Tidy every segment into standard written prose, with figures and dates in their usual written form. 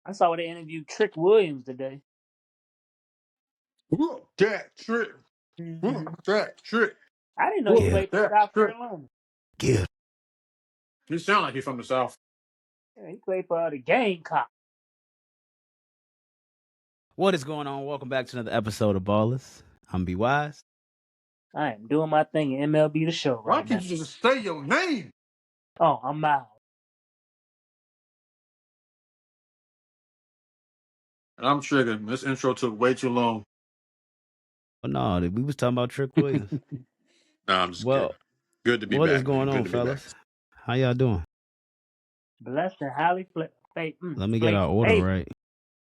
I saw they interviewed Trick Williams today. Whoop that trick. Mm-hmm. Whoop that trick. I didn't know he Whoop played for that South trick. Carolina. Give. He sound like he's from the South. Yeah, he played for the Gamecock. What is going on? Welcome back to another episode of Ballers. I'm B Wise. I am doing my thing in MLB The Show Why right now. can't you just say your name? Oh, I'm out. And I'm triggered. This intro took way too long. Oh no, we was talking about Trick Williams. Nah, I'm just kidding. Well, Good to be what back, is going man. Good on, to be back. fellas? How y'all doing? Blessed and highly Let me get our order right.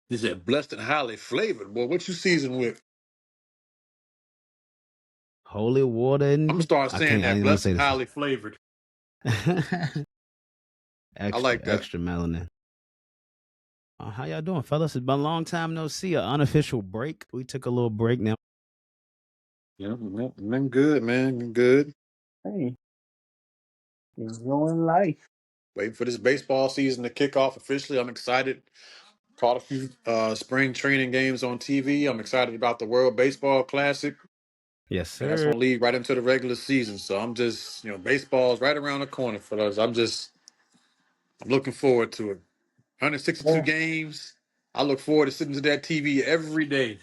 He said blessed and highly flavored. Boy, what you season with? Holy water and I'm gonna start I saying didn't that want to blessed say and this. highly flavored. I like that. Extra melanin. How y'all doing, fellas? It's been a long time no see. An unofficial break. We took a little break now. Yeah, been good, man. Been good. Hey, enjoying life. Waiting for this baseball season to kick off officially. I'm excited. Caught a few spring training games on TV. I'm excited about the World Baseball Classic. Yes, And that's sir. gonna lead right into the regular season. So I'm just, baseball's right around the corner for us. I'm looking forward to it. 162 Yeah. games. I look forward to sitting to that TV every day,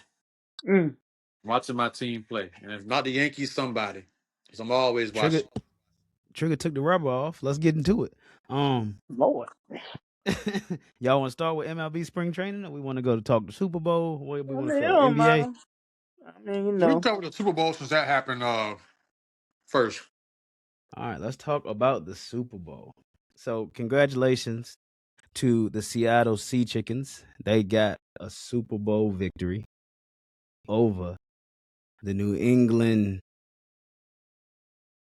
Mm. watching my team play. And if not the Yankees, somebody. Because I'm always watching. Trigger took the rubber off. Let's get into it. Lord. Y'all want to start with MLB spring training, or we want to go to talk the Super Bowl? Where we I want mean, to it flow? don't NBA. matter. I mean, you We can know. cover the Super Bowl since that happened first. All right, let's talk about the Super Bowl. So, congratulations to the Seattle Sea Chickens. They got a Super Bowl victory over the New England.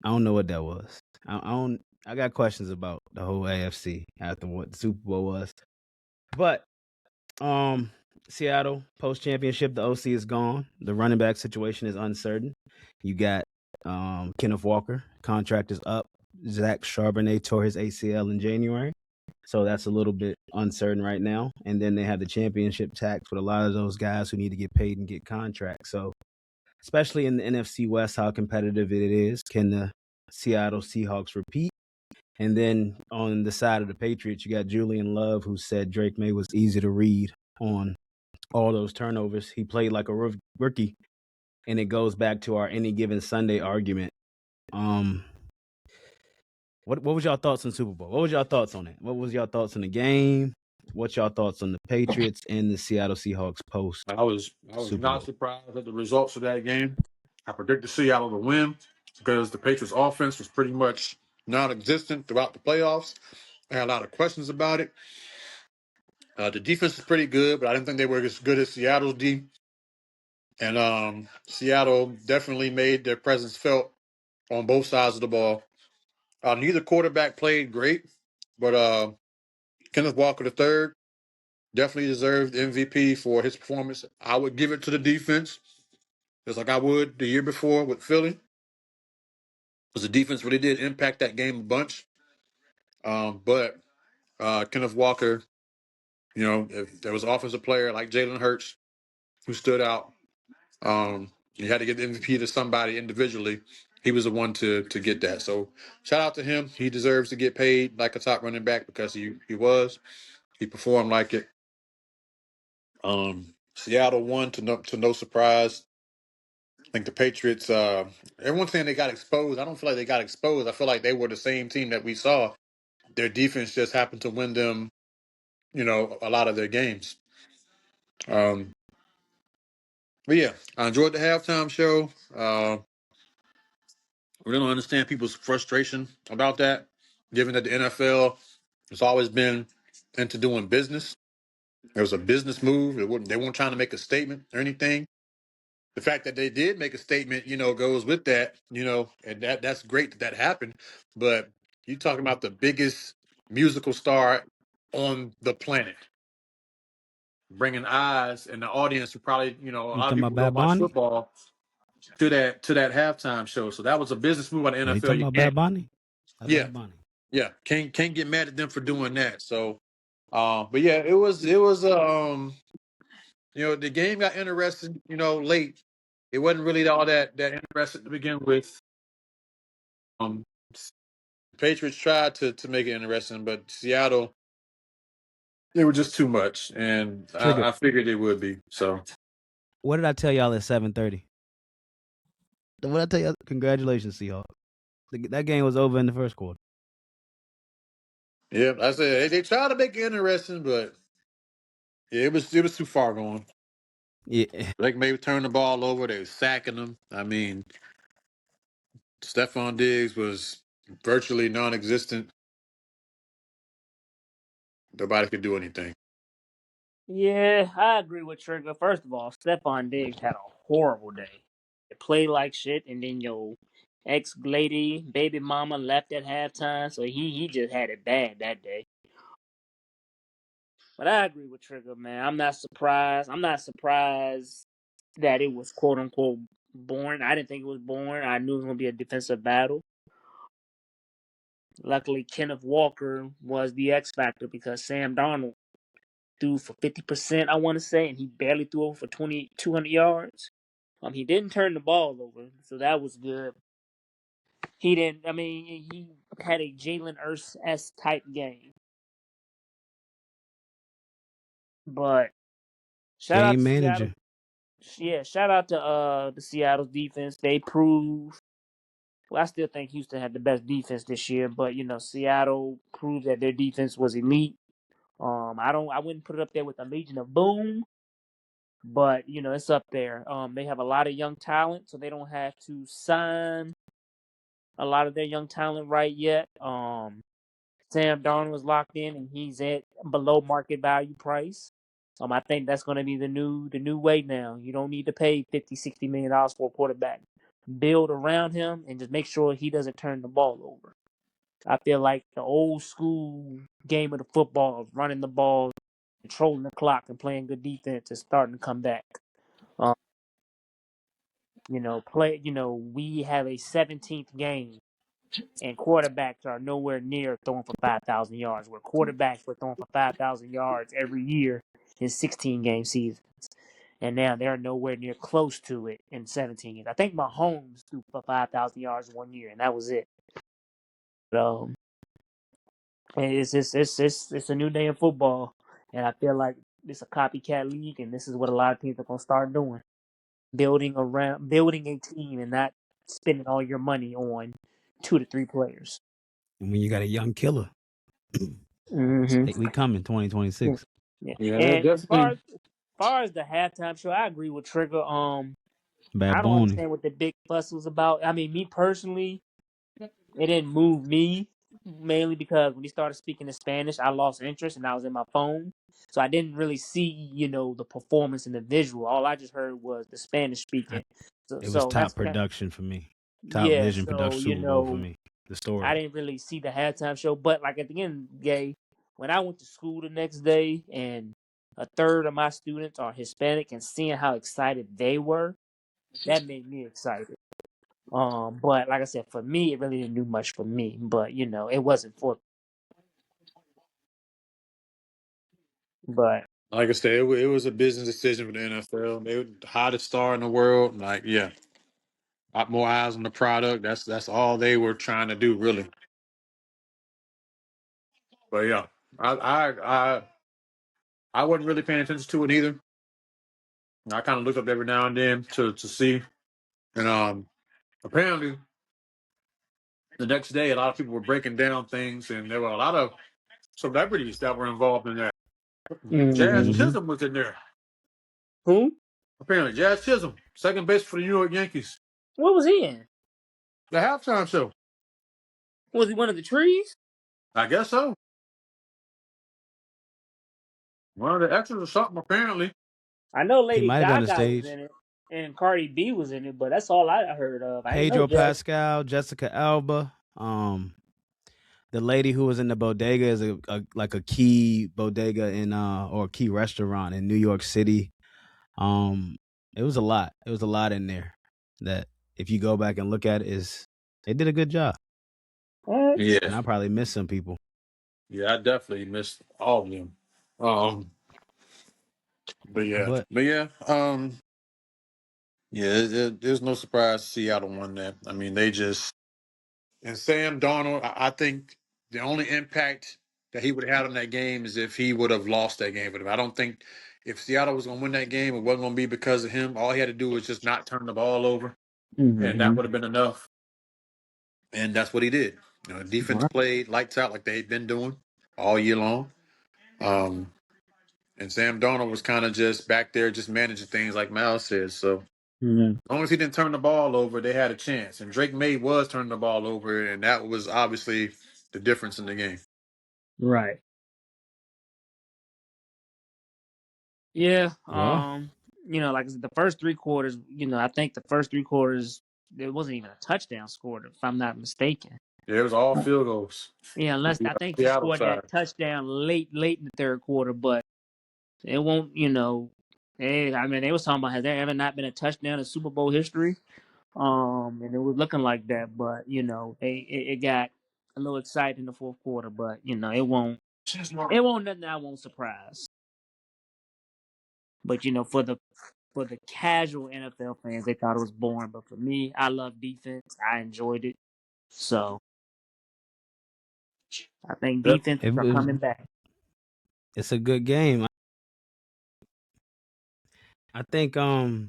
I don't know what that was. I got questions about the whole AFC after what the Super Bowl was. But Seattle post championship, the OC is gone. The running back situation is uncertain. You got Kenneth Walker, contract is up. Zach Charbonnet tore his ACL in January, so that's a little bit uncertain right now. And then they have the championship tax with a lot of those guys who need to get paid and get contracts. So, especially in the NFC West, how competitive it is. Can the Seattle Seahawks repeat? And then on the side of the Patriots, you got Julian Love, who said Drake May was easy to read on all those turnovers. He played like a rookie, and it goes back to our any given Sunday argument. What was y'all thoughts on Super Bowl? What was y'all thoughts on it? What was y'all thoughts on the game? What's y'all thoughts on the Patriots and the Seattle Seahawks post? I was Super not Bowl? surprised at the results of that game. I predicted Seattle to win because the Patriots offense was pretty much non-existent throughout the playoffs. I had a lot of questions about it. The defense is pretty good, but I didn't think they were as good as Seattle's D. And Seattle definitely made their presence felt on both sides of the ball. Neither quarterback played great, but Kenneth Walker III definitely deserved MVP for his performance. I would give it to the defense, just like I would the year before with Philly, because the defense really did impact that game a bunch. But Kenneth Walker, if there was an offensive player like Jalen Hurts who stood out, you had to get the MVP to somebody individually. He was the one to get that. So shout out to him. He deserves to get paid like a top running back because he performed like it. Seattle won to no surprise. I think the Patriots. Everyone's saying they got exposed. I don't feel like they got exposed. I feel like they were the same team that we saw. Their defense just happened to win them, a lot of their games. Um, but yeah, I enjoyed the halftime show. We don't understand people's frustration about that, given that the NFL has always been into doing business. It was a business move. They weren't trying to make a statement or anything. The fact that they did make a statement, goes with that, and that's great that happened. But you're talking about the biggest musical star on the planet, bringing eyes and the audience who probably, a You lot of talking people about who don't Bad watch Bunny? football to that halftime show. So that was a business move by the Yeah, you NFL. talking You about can't, Bad Bunny? That's yeah, Bad Bunny. yeah, can't get mad at them for doing that. So But yeah, the game got interesting, late. It wasn't really all that interesting to begin with. Um, the Patriots tried to make it interesting, but Seattle, they were just too much, and Trigger. I figured it would be. So What did I tell y'all at 7:30? What did I tell y'all? Congratulations, Seahawks. That game was over in the first quarter. yeah, I said they tried to make it interesting, but yeah, it was too far going. Yeah, Like maybe turn the ball over, they were sacking them. I mean, Stephon Diggs was virtually non-existent. Nobody could do anything. Yeah, I agree with Trigger. First of all, Stephon Diggs had a horrible day. It played like shit, and then your ex lady, baby mama left at halftime, so he just had it bad that day. But I agree with Trigger, man. I'm not surprised. I'm not surprised that it was quote unquote boring. I didn't think it was boring. I knew it was gonna be a defensive battle. Luckily, Kenneth Walker was the X factor because Sam Darnold threw for 50%, I want to say, and he barely threw over for 200 yards. He didn't turn the ball over, so that was good. He didn't. I mean, he had a Jalen Hurts type game. But shout out game to manager. Seattle. Yeah, shout out to the Seattle's defense. They proved. Well, I still think Houston had the best defense this year, but Seattle proved that their defense was elite. I wouldn't put it up there with the Legion of Boom, but it's up there. They have a lot of young talent, so they don't have to sign a lot of their young talent right yet. Sam Darnold was locked in, and he's at below market value price. I think that's going to be the new way now. You don't need to pay $50-$60 million for a quarterback. Build around him and just make sure he doesn't turn the ball over. I feel like the old school game of the football of running the ball, controlling the clock, and playing good defense is starting to come back. Um, we have a 17th game, and quarterbacks are nowhere near throwing for 5,000 yards. Where quarterbacks were throwing for 5,000 yards every year in 16 game seasons, and now they're nowhere near close to it in 17 games. I think Mahomes threw for 5,000 yards one year, and that was it. But, it's a new day in football, and I feel like it's a copycat league, and this is what a lot of teams are gonna start doing: building a team, and not spending all your money on 2 to 3 players. And when you got a young killer, Mm-hmm. we coming 2026. Yeah. Yeah, And that's as the far thing. as far as the halftime show, I agree with Trigger. Bad I don't Bunny. understand what the big fuss was about. I mean, me personally, it didn't move me mainly because when he started speaking in Spanish, I lost interest and I was in my phone. So I didn't really see, the performance and the visual. All I just heard was the Spanish speaking. So It was so that's top kind production for me. Top yeah, vision so production Super Bowl for me. The I story. didn't really see the halftime show, but like at the end of the day, when I went to school the next day and a third of my students are Hispanic and seeing how excited they were, that made me excited. But like I said, for me, it really didn't do much for me. But it wasn't for. But Like I said, it was a business decision for the NFL. They were the hottest star in the world. Like, yeah, lot more eyes on the product. That's all they were trying to do, really. But yeah, I I I, I wasn't really paying attention to it either. I kind of looked up every now and then to see, and apparently the next day a lot of people were breaking down things, and there were a lot of celebrities that were involved in that. Jazz hmm Mm-hmm. Chisholm was in there. who? Apparently, Jazz Chisholm, second base for the New York Yankees. What was he in? The halftime show. Was he one of the trees? I guess so. One of the extras or something, apparently. I know He Lady might have been on the Gaga was stage. in it, and Cardi B was in it, but that's all I heard of. I didn't know Pedro Jazz. Pascal, Jessica Alba. The lady who was in the bodega is like a key bodega in or a key restaurant in New York City. It was a lot. It was a lot in there that if you go back and look at it, is they did a good job. All right. Yeah. And I probably missed some people. Yeah, I definitely missed all of them. Um, But there's no surprise Seattle won that. I mean, they just and Sam Darnold. I think the only impact that he would have had on that game is if he would have lost that game. But I don't think if Seattle was going to win that game, it wasn't going to be because of him. All he had to do was just not turn the ball over, and that Mm-hmm. would have been enough. And that's what he did. Defense Right. played lights out like they'd been doing all year long. Um, and Sam Darnold was kind of just back there, just managing things like Miles said. So Mm-hmm. as long as he didn't turn the ball over, they had a chance. And Drake May was turning the ball over, and that was obviously the difference in the game. Right. Yeah. well, Like I said, the first 3 quarters, I think the first 3 quarters there wasn't even a touchdown scored, if I'm not mistaken. Yeah, it was all field goals. Yeah, On unless the I think he Seattle scored that side. touchdown late in the third quarter, but it won't, I mean, they was talking about has there ever not been a touchdown in Super Bowl history? And it was looking like that, but it got a little exciting in the fourth quarter, but it won't nothing I won't surprise. But for the casual NFL fans, they thought it was boring. But for me, I love defense. I enjoyed it. So I think Yep. defenses it are was coming back. it's a good game. I think I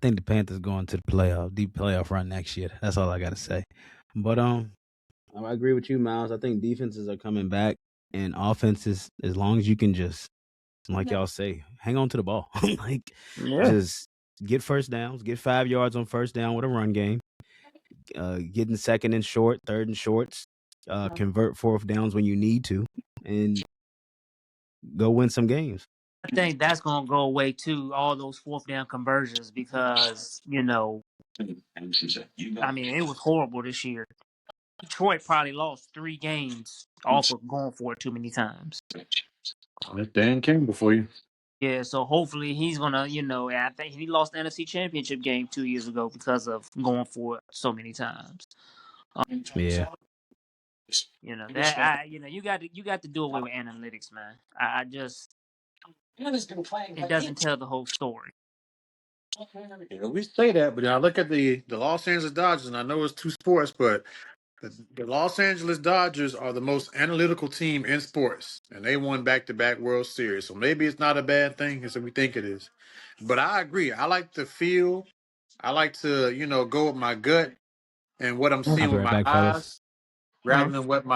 think the Panthers going to the deep playoff run next year. That's all I got to say. But I agree with you, Miles. I think defenses are coming back, and offenses, as long as you can just, like y'all say, hang on to the ball, like Yeah. just get first downs, get 5 yards on first down with a run game, getting second and short, third and shorts, convert fourth downs when you need to, and go win some games. I think that's gonna go away too. All those fourth down conversions because I mean, it was horrible this year. Detroit probably lost 3 games off of going for it too many times. That's Dan Campbell for you. Yeah, so hopefully he's gonna, I think he lost the NFC Championship game 2 years ago because of going for it so many times. Yeah, That I, you got to do away with analytics, man. I just it doesn't tell the whole story. Yeah, we say that, but I look at the Los Angeles Dodgers, and I know it's two sports, but the Los Angeles Dodgers are the most analytical team in sports, and they won back-to-back World Series. So maybe it's not a bad thing as we think it is. But I agree. I like to feel. I like to, go with my gut and what I'm I'll seeing be with right my back, fellas. eyes, rather than what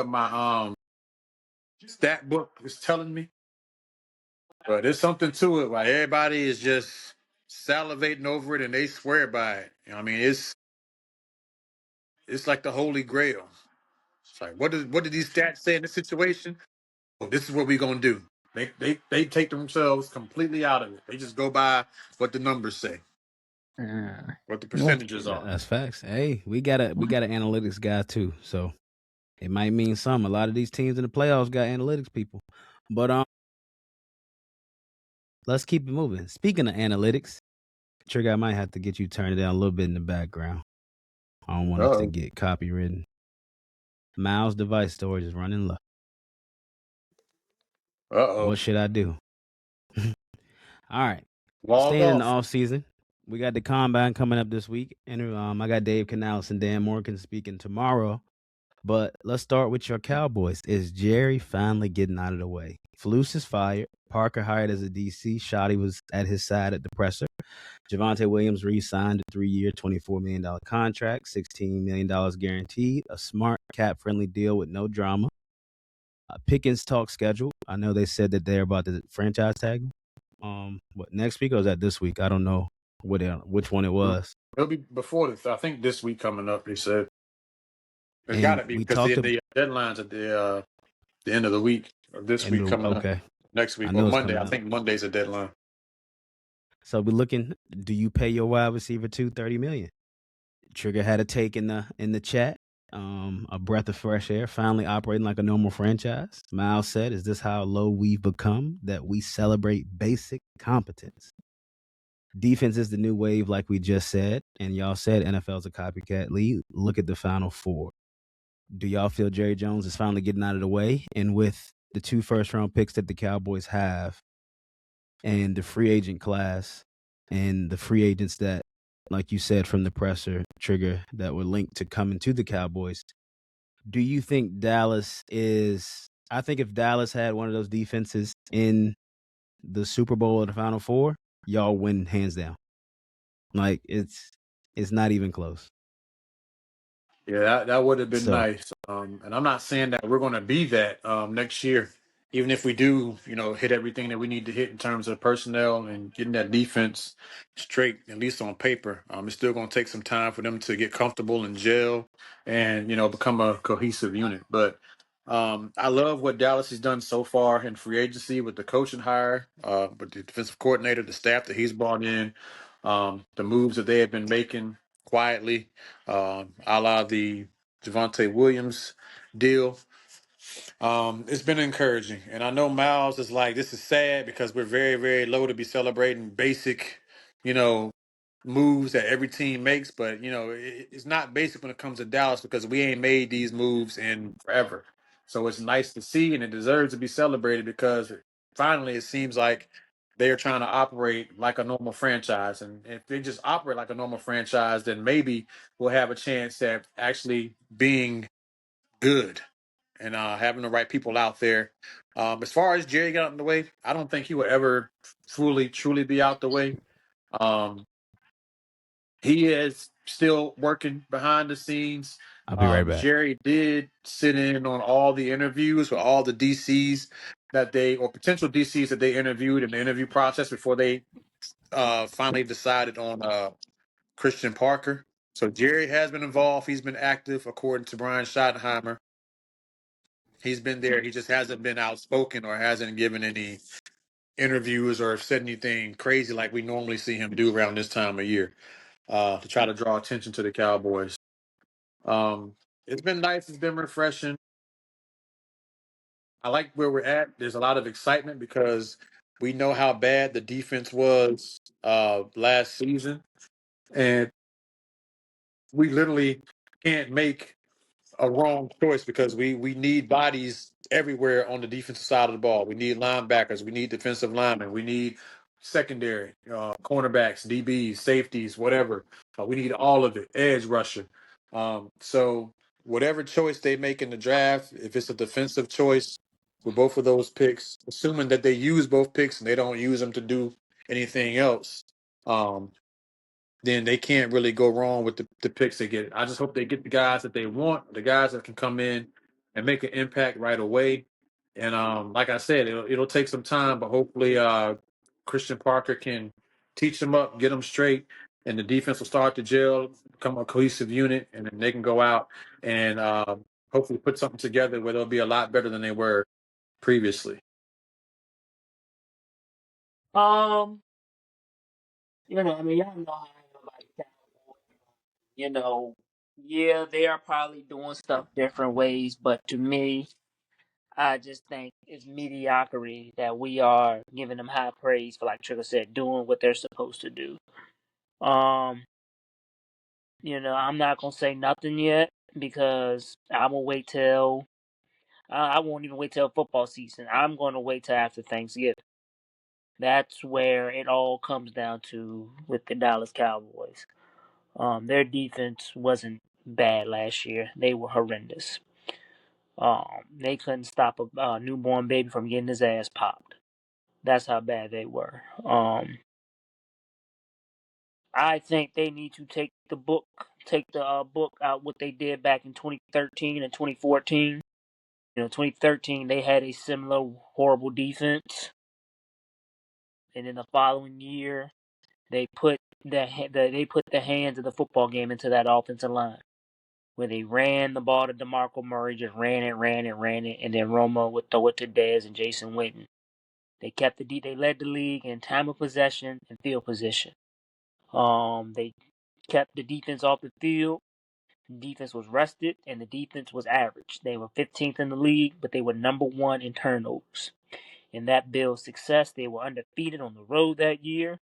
my stat book is telling me. But there's something to it. Like everybody is just salivating over it, and they swear by it. I mean, it's like the Holy Grail. It's like what did these stats say in this situation? Oh, this is what we're gonna do. They take themselves completely out of it. They just go by what the numbers say, Uh, what the yeah. percentages are. That's facts. Hey, we got an analytics guy too, so it might mean something. A lot of these teams in the playoffs got analytics people, but let's keep it moving. Speaking of analytics, Trigger, I might have to get you turned down a little bit in the background. I don't want it to Uh-oh. get copywritten. Miles' device storage is running low. Uh-oh. What should I do? All right. Log Staying in the off. off season, we got the combine coming up this week, and I got Dave Canales and Dan Morgan speaking tomorrow. But let's start with your Cowboys. Is Jerry finally getting out of the way? Flus is fired. Parker hired as a DC. Shoddy was at his side at the presser. Javonte Williams re-signed a 3-year, $24 million contract, $16 million guaranteed. A smart, cap-friendly deal with no drama. Pickens talk schedule. I know they said that they're about to franchise tag him. What, next week or is that this week? I don't know which one it was. It'll be before this. I think this week coming up. They said it's got And to be we because talked the deadlines at the end of the week or this week coming up. okay. Next I week or know it's Monday. coming I up. think Monday's a deadline. So we're looking. Do you pay your wide receiver $30 million? Trigger had a take in the chat. A breath of fresh air. Finally operating like a normal franchise. Miles said, "Is this how low we've become? That we celebrate basic competence? Defense is the new wave, like we just said, and y'all said NFL's a copycat league. Look at the Final Four. Do y'all feel Jerry Jones is finally getting out of the way? And with the 2 first-round picks that the Cowboys have, and the free agent class, and the free agents that, like you said from the presser, Trigger, that were linked to coming to the Cowboys, do you think Dallas is? I think if Dallas had one of those defenses in the Super Bowl or the Final Four, y'all win hands down. Like it's not even close. Yeah, that would have been So nice. And I'm not saying that we're going to be that next year, even if we do, hit everything that we need to hit in terms of personnel and getting that defense straight, at least on paper. It's still going to take some time for them to get comfortable and gel and, become a cohesive unit. But I love what Dallas has done so far in free agency with the coaching hire, with the defensive coordinator, the staff that he's brought in, the moves that they have been making quietly, a la the Javonte Williams deal. It's been encouraging. And I know Miles is like, this is sad because we're very, very low to be celebrating basic, you know, moves that every team makes. But, it's not basic when it comes to Dallas because we ain't made these moves in forever. So it's nice to see and it deserves to be celebrated because finally it seems like they are trying to operate like a normal franchise. And if they just operate like a normal franchise, then maybe we'll have a chance at actually being good and having the right people out there. As far as Jerry got out of the way, I don't think he will ever fully, truly be out the way. Um, he is still working behind the scenes. I'll be right back. Jerry did sit in on all the interviews with all the DCs or potential DCs that they interviewed in the interview process before they finally decided on Christian Parker. So Jerry has been involved. He's been active, according to Brian Schottenheimer. He's been there. He just hasn't been outspoken or hasn't given any interviews or said anything crazy like we normally see him do around this time of year to try to draw attention to the Cowboys. It's been nice. It's been refreshing. I like where we're at. There's a lot of excitement because we know how bad the defense was last season, and we literally can't make a wrong choice because we need bodies everywhere on the defensive side of the ball. We need linebackers, we need defensive linemen, we need secondary, cornerbacks, DBs, safeties, whatever. We need all of it, edge rusher. So whatever choice they make in the draft, if it's a defensive choice with both of those picks, assuming that they use both picks and they don't use them to do anything else, um, then they can't really go wrong with the picks they get. I just hope they get the guys that they want, the guys that can come in and make an impact right away. And like I said, it'll take some time, but hopefully Christian Parker can teach them up, get them straight, and the defense will start to gel, become a cohesive unit, and then they can go out and hopefully put something together where they'll be a lot better than they were previously. Um, I mean, y'all know how I feel about the Cowboys. You know, yeah, they are probably doing stuff different ways, but to me, I just think it's mediocrity that we are giving them high praise for, like Trigger said, doing what they're supposed to do. Um, I'm not gonna say nothing yet because I'm gonna wait till I won't even wait till football season. I'm gonna wait till after Thanksgiving. That's where it all comes down to with the Dallas Cowboys. Their defense wasn't bad last year. They were horrendous. They couldn't stop a newborn baby from getting his ass popped. That's how bad they were. I think they need to take the book out what they did back in 2013 and 2014. 2013 they had a similar horrible defense, and in the following year they put they put the hands of the football game into that offensive line, where they ran the ball to DeMarco Murray, just ran it, and then Romo would throw it to Dez and Jason Witten. They led the league in time of possession and field position. They kept the defense off the field. The defense was rested, and the defense was average. They were 15th in the league, but they were number one in turnovers. And that builds success. They were undefeated on the road that year,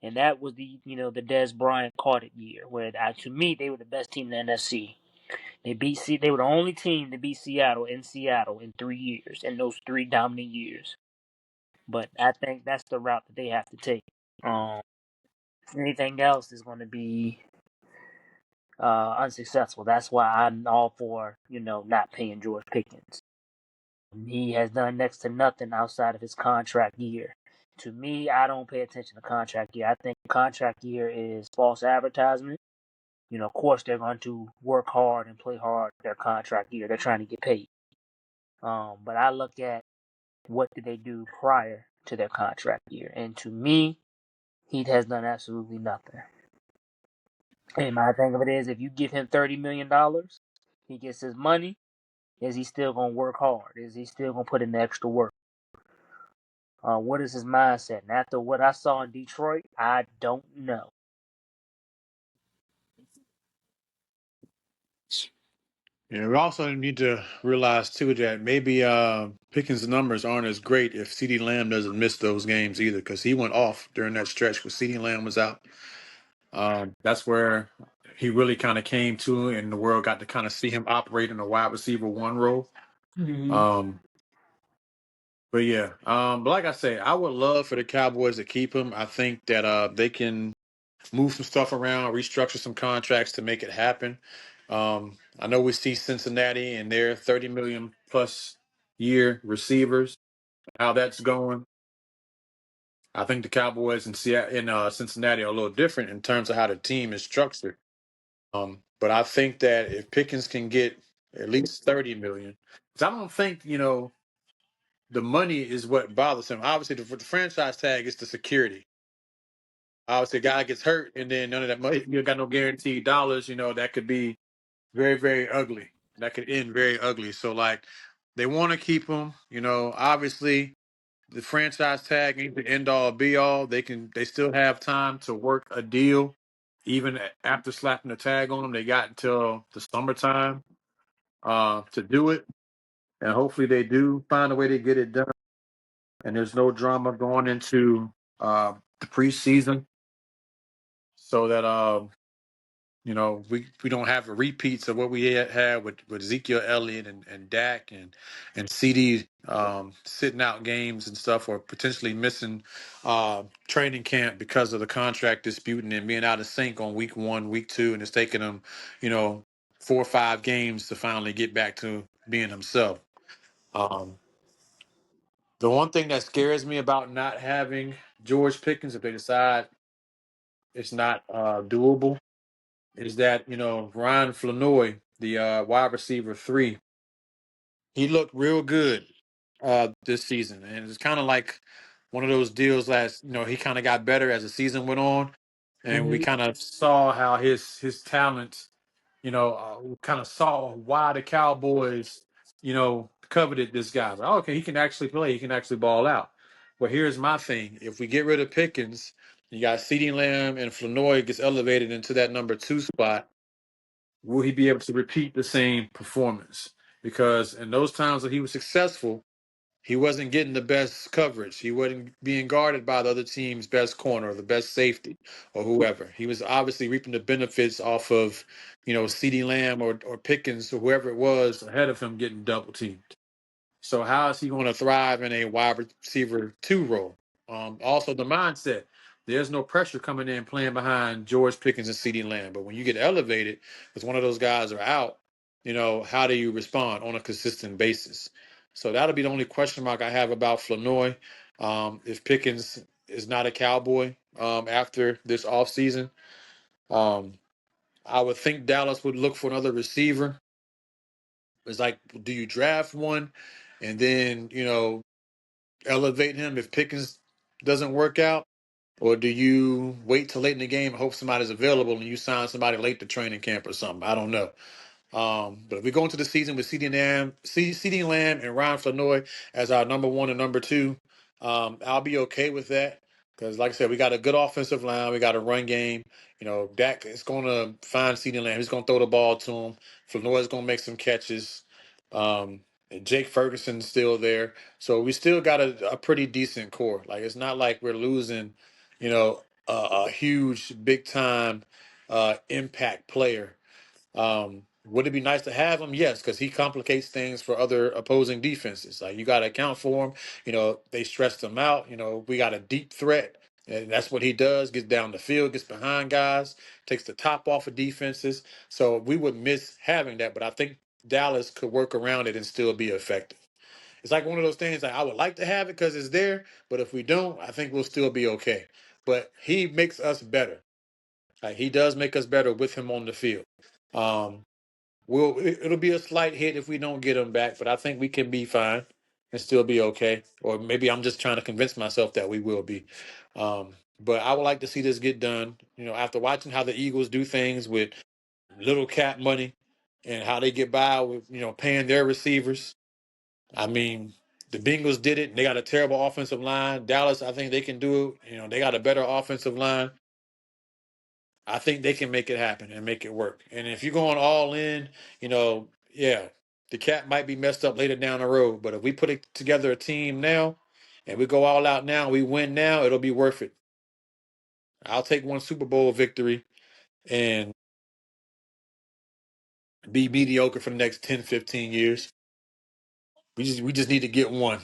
and that was the Dez Bryant caught it year, where to me they were the best team in the NFC. They were the only team to beat Seattle in 3 years, in those 3 dominant years. But I think that's the route that they have to take. Um, Anything else is going to be unsuccessful. That's why I'm all for not paying George Pickens. He has done next to nothing outside of his contract year. To me, I don't pay attention to contract year. I think contract year is false advertisement. Of course, they're going to work hard and play hard their contract year. They're trying to get paid. But I look at what did they do prior to their contract year, and to me, he has done absolutely nothing. And my thing of it is, if you give him $30 million, he gets his money. Is he still gonna work hard? Is he still gonna put in the extra work? What is his mindset? And after what I saw in Detroit, I don't know. Yeah, we also need to realize too that maybe Pickens' numbers aren't as great if CeeDee Lamb doesn't miss those games either, because he went off during that stretch where CeeDee Lamb was out. That's where he really kind of came to, and the world got to kind of see him operate in a wide receiver one role. Mm-hmm. Um, but yeah, but like I say, I would love for the Cowboys to keep him. I think that they can move some stuff around, restructure some contracts to make it happen. I know we see Cincinnati and their 30 million plus year receivers, how that's going. I think the Cowboys in Cincinnati are a little different in terms of how the team is structured. But I think that if Pickens can get at least 30 million, because I don't think, the money is what bothers him. Obviously, the franchise tag is the security. Obviously, a guy gets hurt and then none of that money, you got no guaranteed dollars, that could be very, very ugly. That could end very ugly. So, like, they want to keep him, obviously. The franchise tag ain't the end all be all. They still have time to work a deal. Even after slapping the tag on them, they got until the summertime to do it. And hopefully they do find a way to get it done. And there's no drama going into the preseason so that we don't have repeats of what we had with Ezekiel Elliott and Dak and CD sitting out games and stuff, or potentially missing training camp because of the contract dispute and then being out of sync on week 1, week 2, and it's taking them, 4 or 5 games to finally get back to being himself. Um, the one thing that scares me about not having George Pickens, if they decide it's not doable, is that Ryan Flanoy, the wide receiver 3, he looked real good this season, and it's kind of like one of those deals last. He kind of got better as the season went on, and we Mm-hmm. kind of saw how his talents, kind of saw why the Cowboys, coveted this guy. Like, oh, okay, he can actually play, he can actually ball out. Well, here's my thing: if we get rid of Pickens, you got CeeDee Lamb and Flanoy gets elevated into that number 2 spot. Will he be able to repeat the same performance? Because in those times that he was successful, he wasn't getting the best coverage. He wasn't being guarded by the other team's best corner or the best safety or whoever. He was obviously reaping the benefits off of, CeeDee Lamb or Pickens or whoever it was ahead of him getting double teamed. So how is he going to thrive in a wide receiver 2 role? Also, the mindset. There's no pressure coming in playing behind George Pickens and CeeDee Lamb. But when you get elevated, because one of those guys are out, how do you respond on a consistent basis? So that'll be the only question mark I have about Flanoy. If Pickens is not a Cowboy after this offseason, um, I would think Dallas would look for another receiver. It's like, do you draft one and then, elevate him if Pickens doesn't work out? Or do you wait till late in the game and hope somebody's available and you sign somebody late to training camp or something? I don't know. But if we go into the season with CeeDee Lamb and Ryan Flanoy as our number 1 and number 2, I'll be okay with that. Because, like I said, we got a good offensive line. We got a run game. Dak is going to find CeeDee Lamb. He's going to throw the ball to him. Flanoy is going to make some catches. And Jake Ferguson's still there. So we still got a pretty decent core. Like, it's not like we're losing, a huge, big-time impact player. Would it be nice to have him? Yes, because he complicates things for other opposing defenses. Like you got to account for him. They stressed him out. We got a deep threat, and that's what he does. Gets down the field, gets behind guys, takes the top off of defenses. So we would miss having that, but I think Dallas could work around it and still be effective. It's like one of those things. Like I would like to have it because it's there, but if we don't, I think we'll still be okay. But he makes us better. Like he does make us better with him on the field. Um, it'll be a slight hit if we don't get him back, but I think we can be fine and still be okay. Or maybe I'm just trying to convince myself that we will be. But I would like to see this get done. After watching how the Eagles do things with little cap money and how they get by with paying their receivers. I mean, the Bengals did it. They got a terrible offensive line. Dallas, I think they can do it. They got a better offensive line. I think they can make it happen and make it work. And if you're going all in, yeah, the cap might be messed up later down the road. But if we put it together a team now and we go all out now, we win now, it'll be worth it. I'll take one Super Bowl victory and be mediocre for the next 10, 15 years. We just need to get one.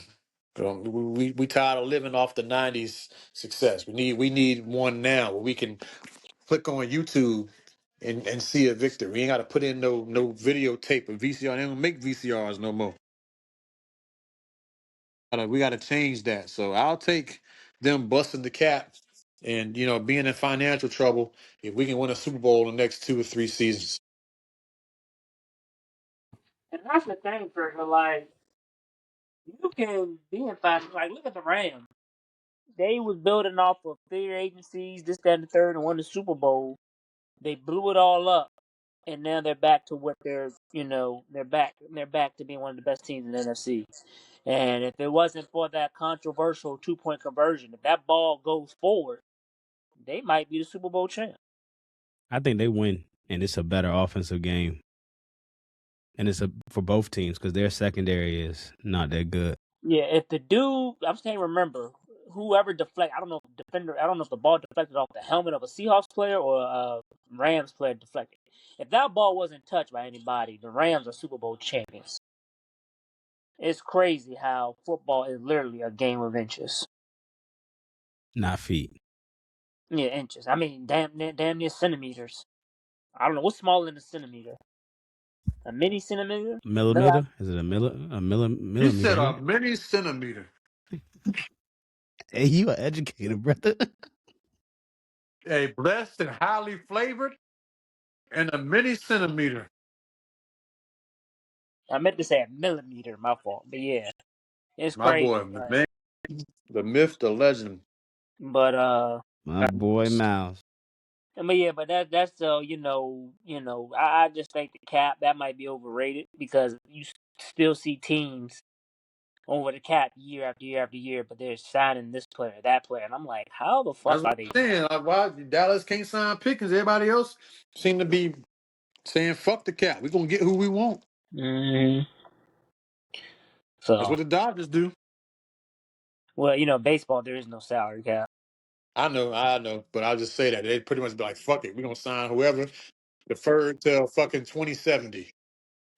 We tired of living off the '90s success. We need one now where we can click on YouTube and see a victory. We ain't got to put in no videotape or VCR. They don't make VCRs no more. We gotta change that. So I'll take them busting the cap and being in financial trouble if we can win a Super Bowl in the next 2 or 3 seasons. And that's the thing, for like you can be in finance. Like look at the Rams. They was building off of free agencies, this, that, and the third, and won the Super Bowl. They blew it all up, and now they're back to what they're back to being one of the best teams in the NFC. And if it wasn't for that controversial 2-point conversion, if that ball goes forward, they might be the Super Bowl champ. I think they win, and it's a better offensive game, and it's for both teams because their secondary is not that good. Yeah, if the dude, I'm just can't remember whoever deflect. I don't know if defender. I don't know if the ball deflected off the helmet of a Seahawks player or a Rams player deflected. If that ball wasn't touched by anybody, the Rams are Super Bowl champions. It's crazy how football is literally a game of inches. Not feet. Yeah, inches. I mean, damn near centimeters. I don't know what's smaller than a centimeter. A mini centimeter. Millimeter? Is it a You millimeter? said a Right? mini centimeter. Hey, you are educated, brother. A blessed and highly flavored and a mini centimeter. I meant to say a millimeter. My fault. But yeah, it's My crazy. boy, man, the myth, the legend. But My boy Mouse. but that's I just think the cap that might be overrated because you still see teams over the cap year after year after year, but they're signing this player, that player, and I'm like, how the That's fuck what are they? I'm saying. Like, why Dallas can't sign Pickens? Everybody else seem to be saying, fuck the cap. We're going to get who we want. Mm-hmm. That's So, what the Dodgers do. well, baseball there is no salary cap. I know. But I'll just say that. They pretty much be like, fuck it. We're going to sign whoever deferred till fucking 2070.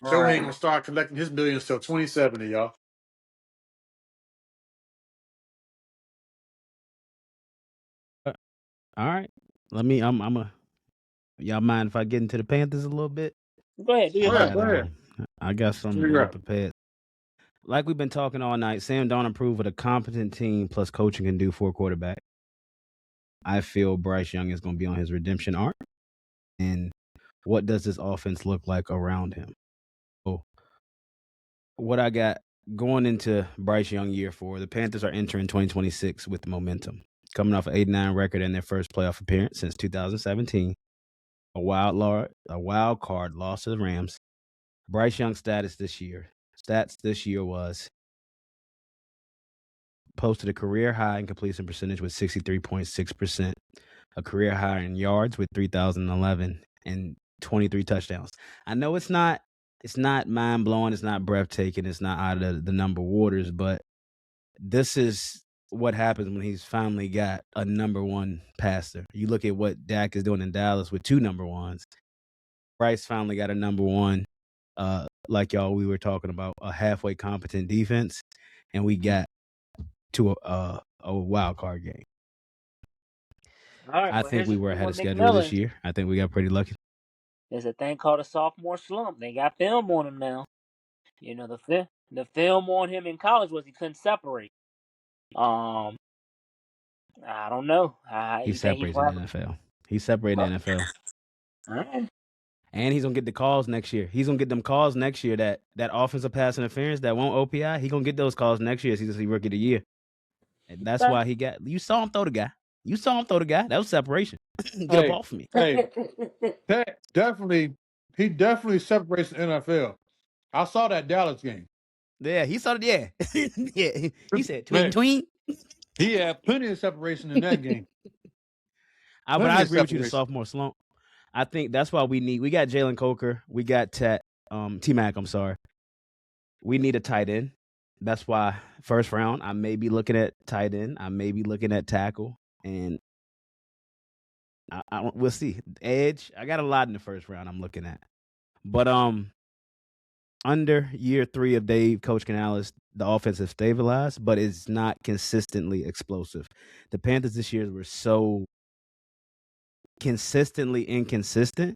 Shohei ain't Right. going to start collecting his millions till 2070, y'all. All right. Y'all mind if I get into the Panthers a little bit? Go ahead, do your Go thing. ahead. I got some prepared. Like we've been talking all night, Sam Darnold proved what a competent team plus coaching can do for a quarterback. I feel Bryce Young is going to be on his redemption arc. And what does this offense look like around him? So, what I got going into Bryce Young year 4, the Panthers are entering 2026 with momentum. Coming off an 8-9 record in their first playoff appearance since 2017, a wild card loss to the Rams. Bryce Young's stats this year was posted a career high in completion percentage with 63.6%, a career high in yards with 3,011 and 23 touchdowns. I know it's not mind blowing, it's not breathtaking, it's not out of the number waters, but this is what happens when he's finally got a number one passer. You look at what Dak is doing in Dallas with 2 number ones. Bryce finally got a number one, like we were talking about, a halfway competent defense, and we got to a wild card game. All right, I well, think here's we the were thing ahead with of schedule this McMillan. year. I think we got pretty lucky. There's a thing called a sophomore slump. They got film on him now. You know, the film on him in college was he couldn't separate. I don't know. He You think he separates in the will? NFL. He's separating the NFL. All right. And he's gonna get the calls next year. He's gonna get them calls next year. That offensive pass interference that won't OPI. He gonna get those calls next year. He's gonna see rookie of the year. And that's Okay. why he got. You saw him throw the guy. You saw him throw the guy. That was separation. Get up Hey, off of me. hey, that definitely, he definitely separates the NFL. I saw that Dallas game. Yeah, he saw it. Yeah, yeah. He said tween Man, tween. he had plenty of separation in that game. But I Plenty of agree with you. The separation. sophomore slump. I think that's why we got Jalen Coker. We got T Mac. I'm sorry. We need a tight end. That's why first round I may be looking at tight end. I may be looking at tackle, and we'll see. Edge. I got a lot in the first round. I'm looking at, but under year 3 of Coach Canales, the offense has stabilized, but it's not consistently explosive. The Panthers this year were so consistently inconsistent,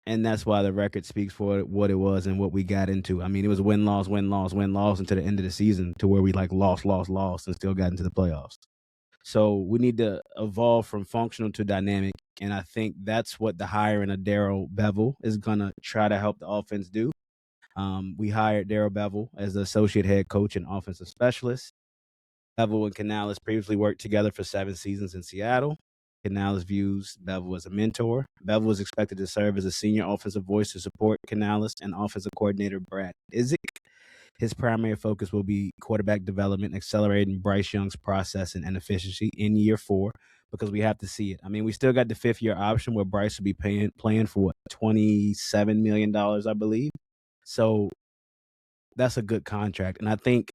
and that's why the record speaks for what it was and what we got into. I mean, it was win loss until the end of the season, to where we lost, and still got into the playoffs. So we need to evolve from functional to dynamic, and I think that's what the hiring of Darrell Bevel is gonna try to help the offense do. We hired Darrell Bevel as the associate head coach and offensive specialist. Bevel and Canales previously worked together for 7 seasons in Seattle. Canales views Bevel as a mentor. Bevel is expected to serve as a senior offensive voice to support Canales and offensive coordinator Brad Izik. His primary focus will be quarterback development, accelerating Bryce Young's process and efficiency in year 4, because we have to see it. I mean, we still got the 5th-year option where Bryce will be playing for $27 million, I believe. So that's a good contract. And I think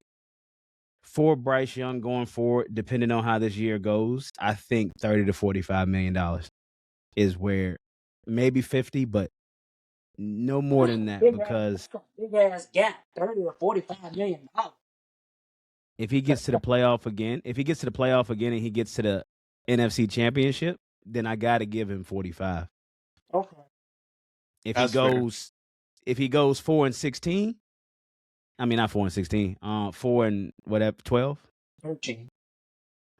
for Bryce Young going forward, depending on how this year goes, I think $30 to $45 million is where, maybe 50, but no more than that, because big ass gap, $30 or $45 million. if he gets to the playoff again, and he gets to the NFC Championship, then I got to give him 45. Okay. If That's fair. he goes 4-16, I mean not 4-16, 4 and whatever 12, 13.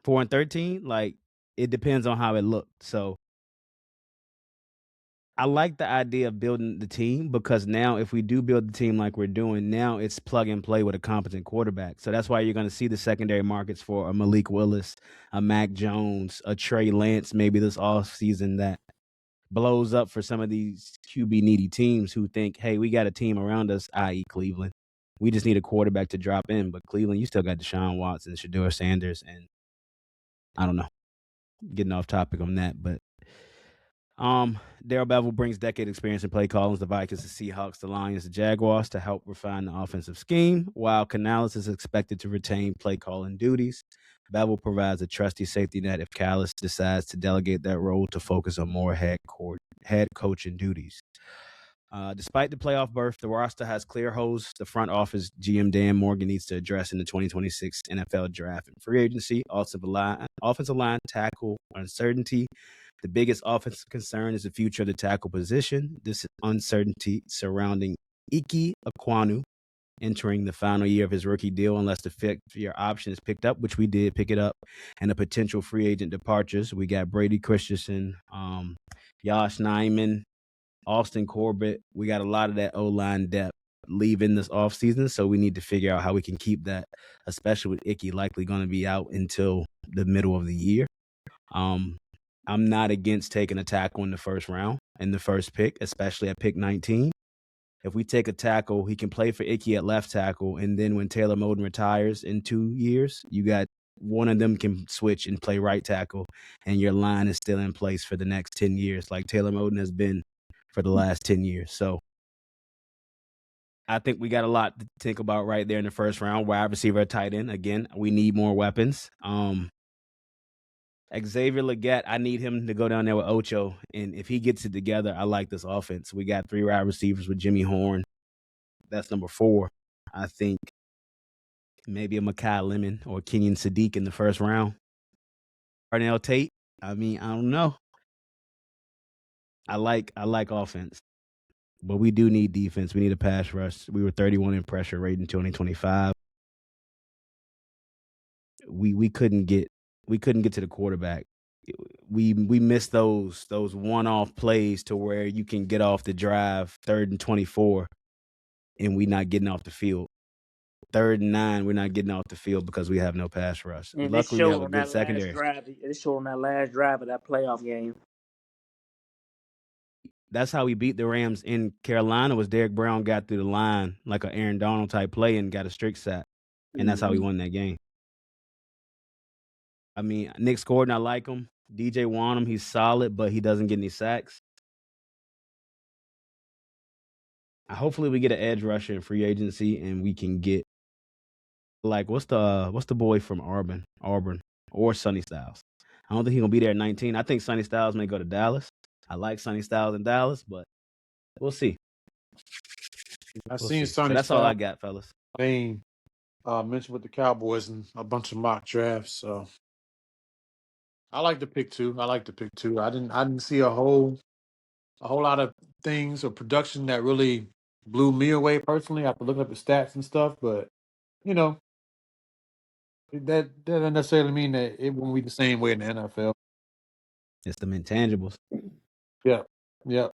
4-13, like it depends on how it looked. So I like the idea of building the team, because now if we do build the team like we're doing now, it's plug and play with a competent quarterback. So that's why you're going to see the secondary markets for a Malik Willis, a Mac Jones, a Trey Lance, maybe this offseason, that blows up for some of these QB needy teams who think, hey, we got a team around us, i.e. Cleveland. We just need a quarterback to drop in. But Cleveland, you still got Deshaun Watson, Shedeur Sanders, and I don't know, getting off topic on that, but Darrell Bevel brings decade experience in play calling the Vikings, the Seahawks, the Lions, the Jaguars to help refine the offensive scheme, while Canales is expected to retain play calling duties. Bevel provides a trusty safety net if Callis decides to delegate that role to focus on more head coaching duties. Despite the playoff berth, the roster has clear holes the front office GM Dan Morgan needs to address in the 2026 NFL draft and free agency. Offensive line tackle uncertainty. The biggest offensive concern is the future of the tackle position. This uncertainty surrounding Ike Ekwonu entering the final year of his rookie deal, unless the 5th-year option is picked up, which we did pick it up, and the potential free agent departures. We got Brady Christensen, Josh Nyman, Austin Corbett. We got a lot of that O-line depth leaving this offseason, so we need to figure out how we can keep that, especially with Icky likely going to be out until the middle of the year. I'm not against taking a tackle in the first round, in the first pick, especially at pick 19. If we take a tackle, he can play for Icky at left tackle, and then when Taylor Moden retires in 2 years, you got one of them can switch and play right tackle, and your line is still in place for the next 10 years, like Taylor Moden has been for the last 10 years. So I think we got a lot to think about right there in the first round. Wide receiver, tight end. Again, we need more weapons. Xavier Leggett, I need him to go down there with Ocho, and if he gets it together, I like this offense. We got 3 wide receivers with Jimmy Horn. That's number 4. I think maybe a Makai Lemon or Kenyon Sadiq in the first round. Darnell Tate. I mean, I don't know. I like offense, but we do need defense. We need a pass rush. We were 31 in pressure rate in 2025. We couldn't get to the quarterback. We missed those one-off plays to where you can get off the drive 3rd and 24 and we not getting off the field. 3rd and 9, we're not getting off the field because we have no pass rush. And it Luckily, we showed have a on good that last secondary. drive. It showed on that last drive of that playoff game. That's how we beat the Rams in Carolina. Was Derek Brown got through the line like an Aaron Donald type play and got a strict sack, and that's how we won that game. I mean, Nick Gordon, I like him. DJ Wanham, he's solid, but he doesn't get any sacks. Hopefully, we get an edge rusher in free agency, and we can get like what's the boy from Auburn or Sonny Styles. I don't think he's gonna be there at 19. I think Sonny Styles may go to Dallas. I like Sonny Styles in Dallas, but we'll see. I've We'll seen see. So Sonny that's all Styles I got, fellas. name mentioned with the Cowboys and a bunch of mock drafts. So I like the pick too. I didn't see a whole lot of things or production that really blew me away personally after looking up the stats and stuff. But you know, that doesn't necessarily mean that it won't be the same way in the NFL. It's the intangibles. Yeah,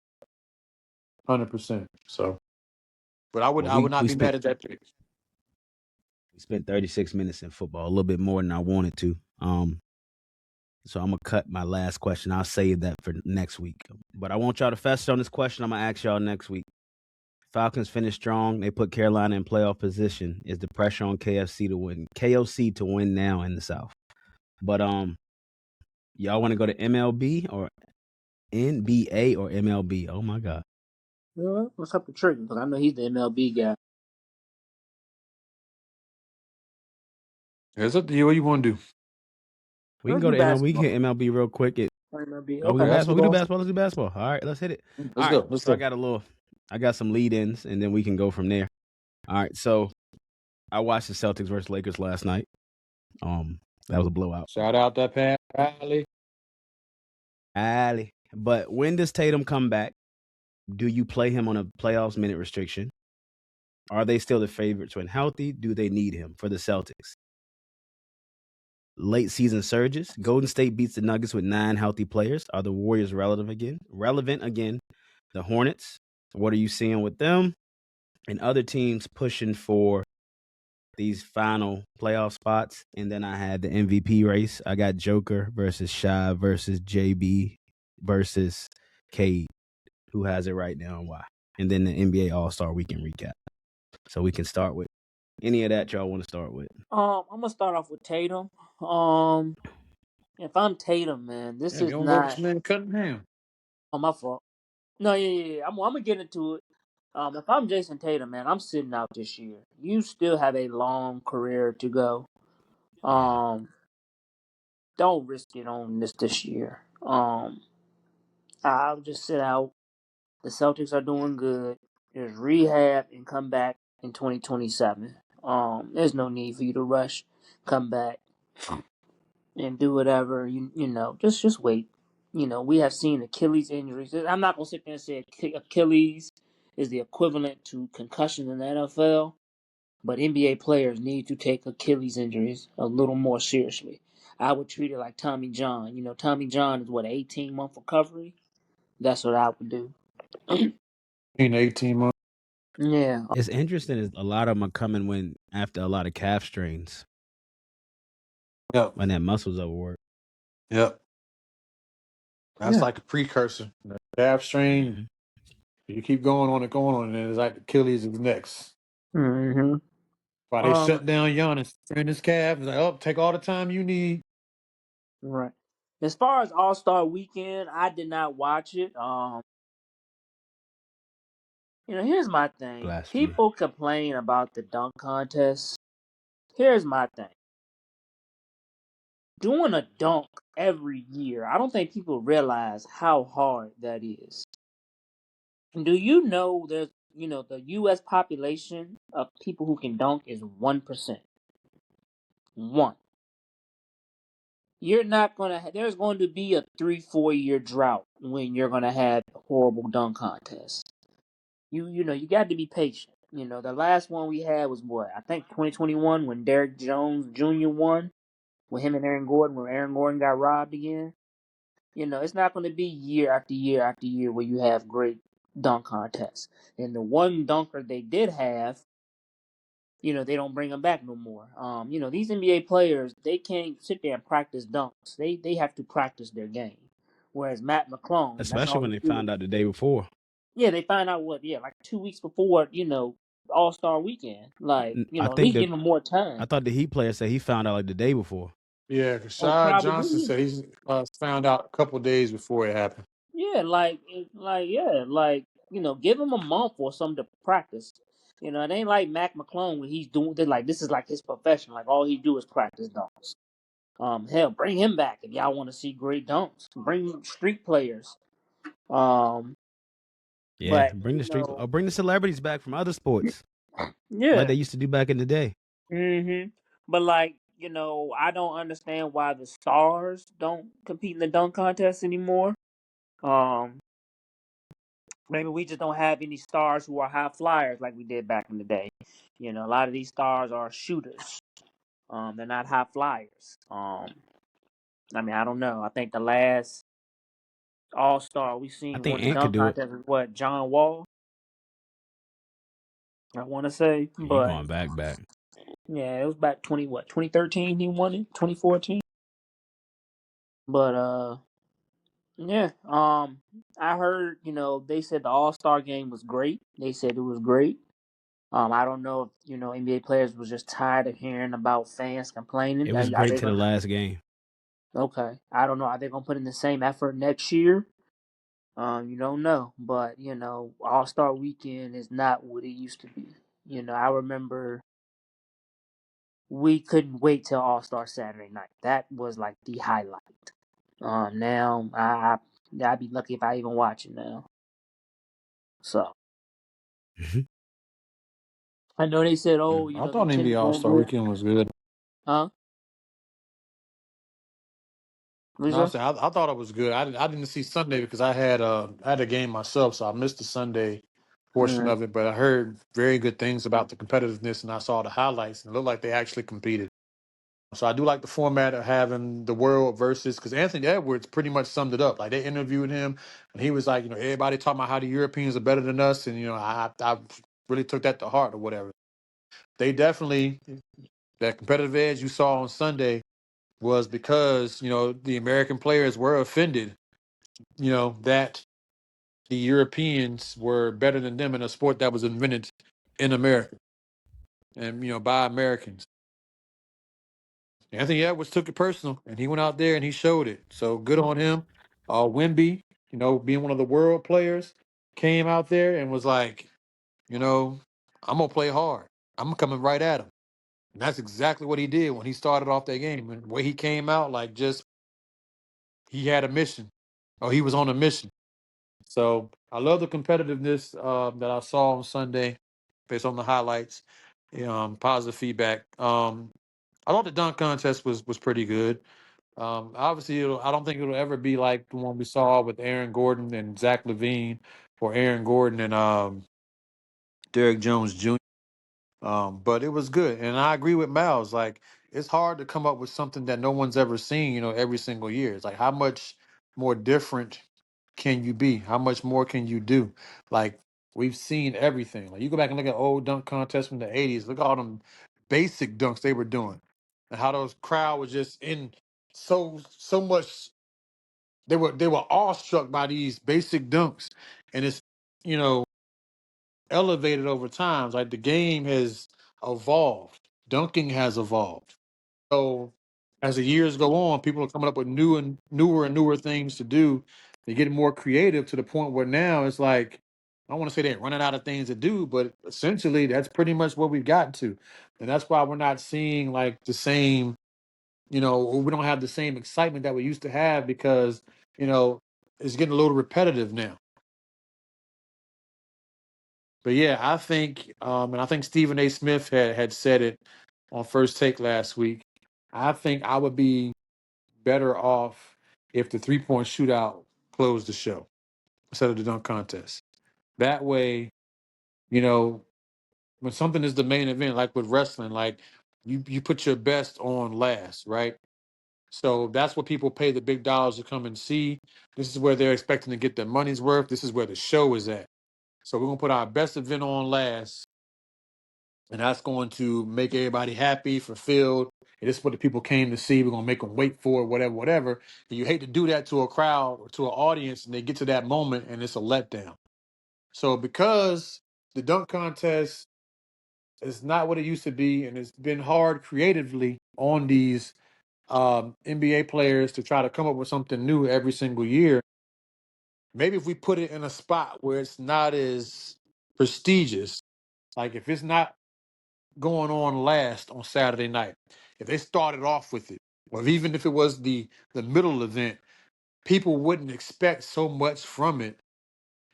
100%. So, but I would Well, not be mad at that pick. we spent 36 minutes in football, a little bit more than I wanted to. So I'm gonna cut my last question. I'll save that for next week. But I want y'all to fester on this question. I'm gonna ask y'all next week. Falcons finish strong. They put Carolina in playoff position. Is the pressure on KOC to win now in the South? But y'all want to go to MLB or NBA or MLB? Oh my God. What's up with Trigger? Because I know he's the MLB guy. It's up to you. What you want to do? We can Let's go do to MLB. We basketball. can hit MLB real quick. MLB. Oh, we Okay. do basketball. We do Basketball. basketball. Let's do basketball. All right, let's hit it. Let's All go. right. Let's So go. I got some lead-ins, and then we can go from there. All right. So I watched the Celtics versus Lakers last night. That was a blowout. Shout out that Pat Riley. But when does Tatum come back? Do you play him on a playoffs minute restriction? Are they still the favorites when healthy? Do they need him for the Celtics? Late season surges. Golden State beats the Nuggets with 9 healthy players. Are the Warriors relevant again? The Hornets. What are you seeing with them? And other teams pushing for these final playoff spots. And then I had the MVP race. I got Joker versus Shy versus JB versus Cade. Who has it right now and why? And then the NBA All-Star Weekend recap. So we can start with any of that y'all want to start with. I'm gonna start off with Tatum. If I'm Tatum, man, this Damn, you is don't love this not. man Cunningham. My fault. No, yeah. I'm gonna get into it. If I'm Jason Tatum, man, I'm sitting out this year. You still have a long career to go. Yeah. Don't risk it on this year. I'll just sit out. The Celtics are doing good. Just rehab and come back in 2027. There's no need for you to rush. Come back and do whatever. Just wait. We have seen Achilles injuries. I'm not gonna sit there and say Achilles is the equivalent to concussions in the NFL, but NBA players need to take Achilles injuries a little more seriously. I would treat it like Tommy John. Tommy John is what, 18-month recovery. That's what I would do. In 18 months. Yeah. It's interesting is a lot of them are coming after a lot of calf strains Yep. when that muscle's overworked. Yep. That's like a precursor. The calf strain. Mm-hmm. You keep going on, and it's like Achilles is next. Mm-hmm. While they shut down Giannis, strain his calf. It's like, oh, take all the time you need. Right. As far as All-Star Weekend, I did not watch it. Here's my thing. Blasphemy. People complain about the dunk contest. Here's my thing. doing a dunk every year, I don't think people realize how hard that is. Do you know the U.S. population of people who can dunk is 1%. One. You're not gonna. There's going to be a 3-4 year drought when you're gonna have horrible dunk contests. You got to be patient. The last one we had was what, I think 2021, when Derrick Jones Jr. won with him and Aaron Gordon, when Aaron Gordon got robbed again. It's not going to be year after year after year where you have great dunk contests. And the one dunker they did have, they don't bring him back no more. These NBA players, they can't sit there and practice dunks. They have to practice their game. Whereas Matt McClung, that's especially all when he they do. found out the day before. Yeah, they find out like 2 weeks before, All Star Weekend. Like, I at think least that give him more I time. thought the Heat player said he found out like the day before. Yeah, Oh, Rashad Johnson probably. said he's found out a couple days before it happened. Yeah, give him a month or something to practice. It ain't like Mac McClung when he's doing this. Like, this is like his profession. Like, all he do is practice dunks. Hell, bring him back if y'all want to see great dunks. Bring street players. Um, Yeah, but bring the celebrities back from other sports like yeah. they used to do back in the day. But like, I don't understand why the stars don't compete in the dunk contest anymore. Um, Maybe we just don't have any stars who are high flyers like we did back in the day. A lot of these stars are shooters. They're not high flyers. I don't know. I think the last All Star we I seen think won the Ant could dunk do it. contest was what, John Wall, I want to say, He but going back. yeah, it was back 2013 he won it, 2014. But yeah, I heard they said the All Star game was great. They said it was great. I don't know if NBA players was just tired of hearing about fans complaining. It was Are great they to the gonna? last game. Okay, I don't know. Are they gonna put in the same effort next year? You don't know, but All Star Weekend is not what it used to be. I remember we couldn't wait till All Star Saturday night. That was like the highlight. Now I'd be lucky if I even watch it now. So I know they said, oh, I the thought attendance NBA All won't Star be. Weekend was good. Huh? What you No, I say? said I thought it was good. I didn't see Sunday because I had a game myself, so I missed the Sunday portion Mm. of it. But I heard very good things about the competitiveness, and I saw the highlights, and it looked like they actually competed. So I do like the format of having the world versus, because Anthony Edwards pretty much summed it up. Like, they interviewed him, and he was like, everybody talking about how the Europeans are better than us, and I really took that to heart or whatever. They definitely, that competitive edge you saw on Sunday was because the American players were offended, that the Europeans were better than them in a sport that was invented in America and by Americans. Anthony Edwards took it personal, and he went out there and he showed it. So good on him. Wimby, being one of the world players, came out there and was like, I'm gonna play hard. I'm coming right at him. And that's exactly what he did when he started off that game. And the way he came out, like, just he had a mission, or he was on a mission. So I love the competitiveness that I saw on Sunday, based on the highlights. Positive feedback. I thought the dunk contest was pretty good. Obviously, I don't think it'll ever be like the one we saw with Aaron Gordon and Zach Levine, or Aaron Gordon and Derrick Jones Jr. But it was good, and I agree with Miles. Like, it's hard to come up with something that no one's ever seen. Every single year. It's like, how much more different can you be? How much more can you do? Like, we've seen everything. Like, you go back and look at old dunk contests from the '80s. Look at all them basic dunks they were doing, and how those crowd was just in so much. They were awestruck by these basic dunks, and it's you know elevated over time. Like, the game has evolved. Dunking has evolved. So as the years go on, people are coming up with newer things to do. They're getting more creative to the point where now it's like, I don't want to say they're running out of things to do, but essentially that's pretty much what we've gotten to. And that's why we're not seeing like the same we don't have the same excitement that we used to have because, it's getting a little repetitive now. But yeah, I think, and I think Stephen A. Smith had said it on First Take last week. I think I would be better off if the 3-point shootout closed the show instead of the dunk contest. That way, you know, when something is the main event, like with wrestling, like you put your best on last, right? So that's what people pay the big dollars to come and see. This is where they're expecting to get their money's worth. This is where the show is at. So we're gonna put our best event on last, and that's going to make everybody happy, fulfilled. And this is what the people came to see. We're gonna make them wait for it, whatever, whatever. And you hate to do that to a crowd or to an audience, and they get to that moment and it's a letdown. So because the dunk contest is not what it used to be, and it's been hard creatively on these NBA players to try to come up with something new every single year. Maybe if we put it in a spot where it's not as prestigious, like if it's not going on last on Saturday night, if they started off with it, or even if it was the middle event, people wouldn't expect so much from it,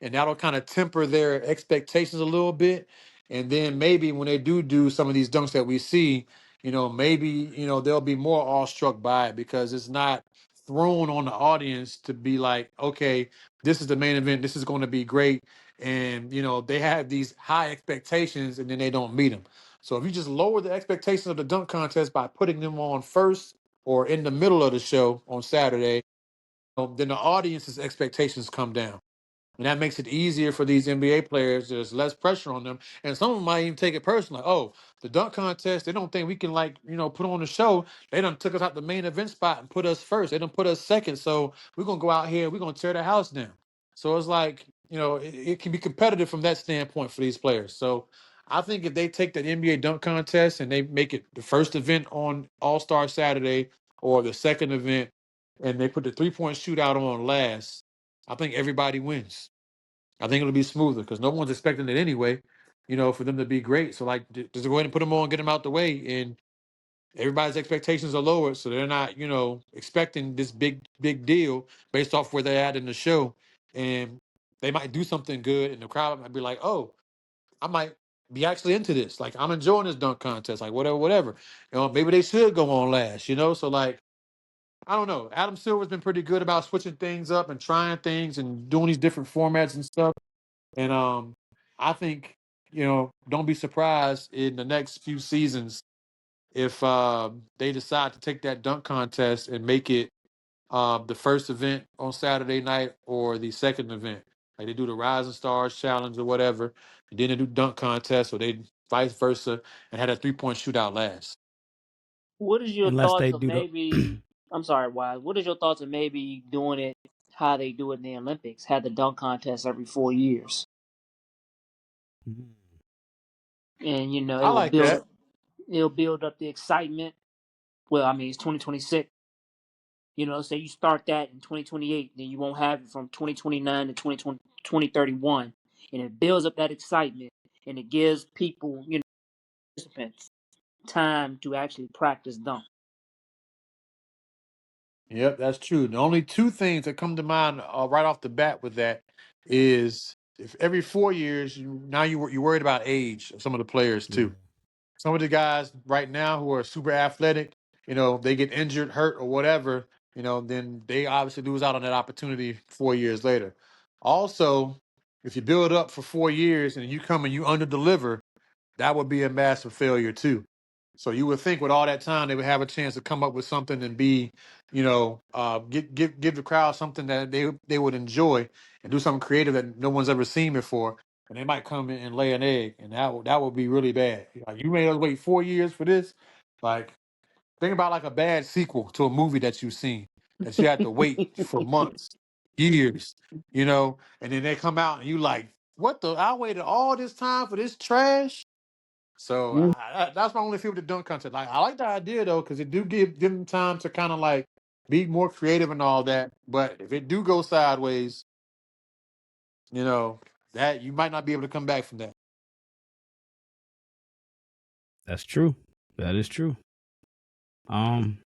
and that'll kind of temper their expectations a little bit. And then maybe when they do some of these dunks that we see, maybe they'll be more awestruck by it because it's not thrown on the audience to be like, okay, this is the main event, this is going to be great, and they have these high expectations and then they don't meet them. So if you just lower the expectations of the dunk contest by putting them on first or in the middle of the show on Saturday, then the audience's expectations come down. And that makes it easier for these NBA players. There's less pressure on them. And some of them might even take it personal. Like, oh, the dunk contest, they don't think we can, put on the show. They done took us out the main event spot and put us first. They done put us second. So we're going to go out here. We're going to tear the house down. So it's like, it can be competitive from that standpoint for these players. So I think if they take that NBA dunk contest and they make it the first event on All-Star Saturday or the second event and they put the 3-point shootout on last, I think everybody wins. I think it'll be smoother because no one's expecting it anyway, for them to be great. So, like, just go ahead and put them on, get them out the way, and everybody's expectations are lower, so they're not, expecting this big deal based off where they're at in the show, and they might do something good, and the crowd might be like, "Oh, I might be actually into this. Like, I'm enjoying this dunk contest. Like, whatever, whatever. Maybe they should go on last. So like." I don't know. Adam Silver's been pretty good about switching things up and trying things and doing these different formats and stuff. And I think, don't be surprised in the next few seasons if they decide to take that dunk contest and make it the first event on Saturday night or the second event. Like they do the Rising Stars Challenge or whatever, and then they do dunk contest, or they vice versa, and had a 3-point shootout last. What is your Unless thoughts they of do the maybe? I'm sorry, Wise. What is your thoughts of maybe doing it how they do it in the Olympics? Have the dunk contest every 4 years, and I like that. it'll build up the excitement. Well, I mean it's 2026. Say you start that in 2028, then you won't have it from 2029 to 2031, and it builds up that excitement, and it gives people, participants, time to actually practice dunk. Yep, that's true. The only two things that come to mind right off the bat with that is if every 4 years, you're worried about age of some of the players yeah. too. Some of the guys right now who are super athletic, they get injured, hurt, or whatever, then they obviously lose out on that opportunity 4 years later. Also, if you build up for 4 years and you come and you underdeliver, that would be a massive failure too. So you would think with all that time they would have a chance to come up with something and be, give the crowd something that they would enjoy and do something creative that no one's ever seen before. And they might come in and lay an egg, and that would be really bad. Like you made us wait 4 years for this. Like think about like a bad sequel to a movie that you've seen that you had to wait for months, years, and then they come out and you like, what the? I waited all this time for this trash. So that's my only feel with the dunk contest. Like I like the idea though, because it do give them time to kind of like be more creative and all that. But if it do go sideways, you know that you might not be able to come back from that. That's true. That is true. Um,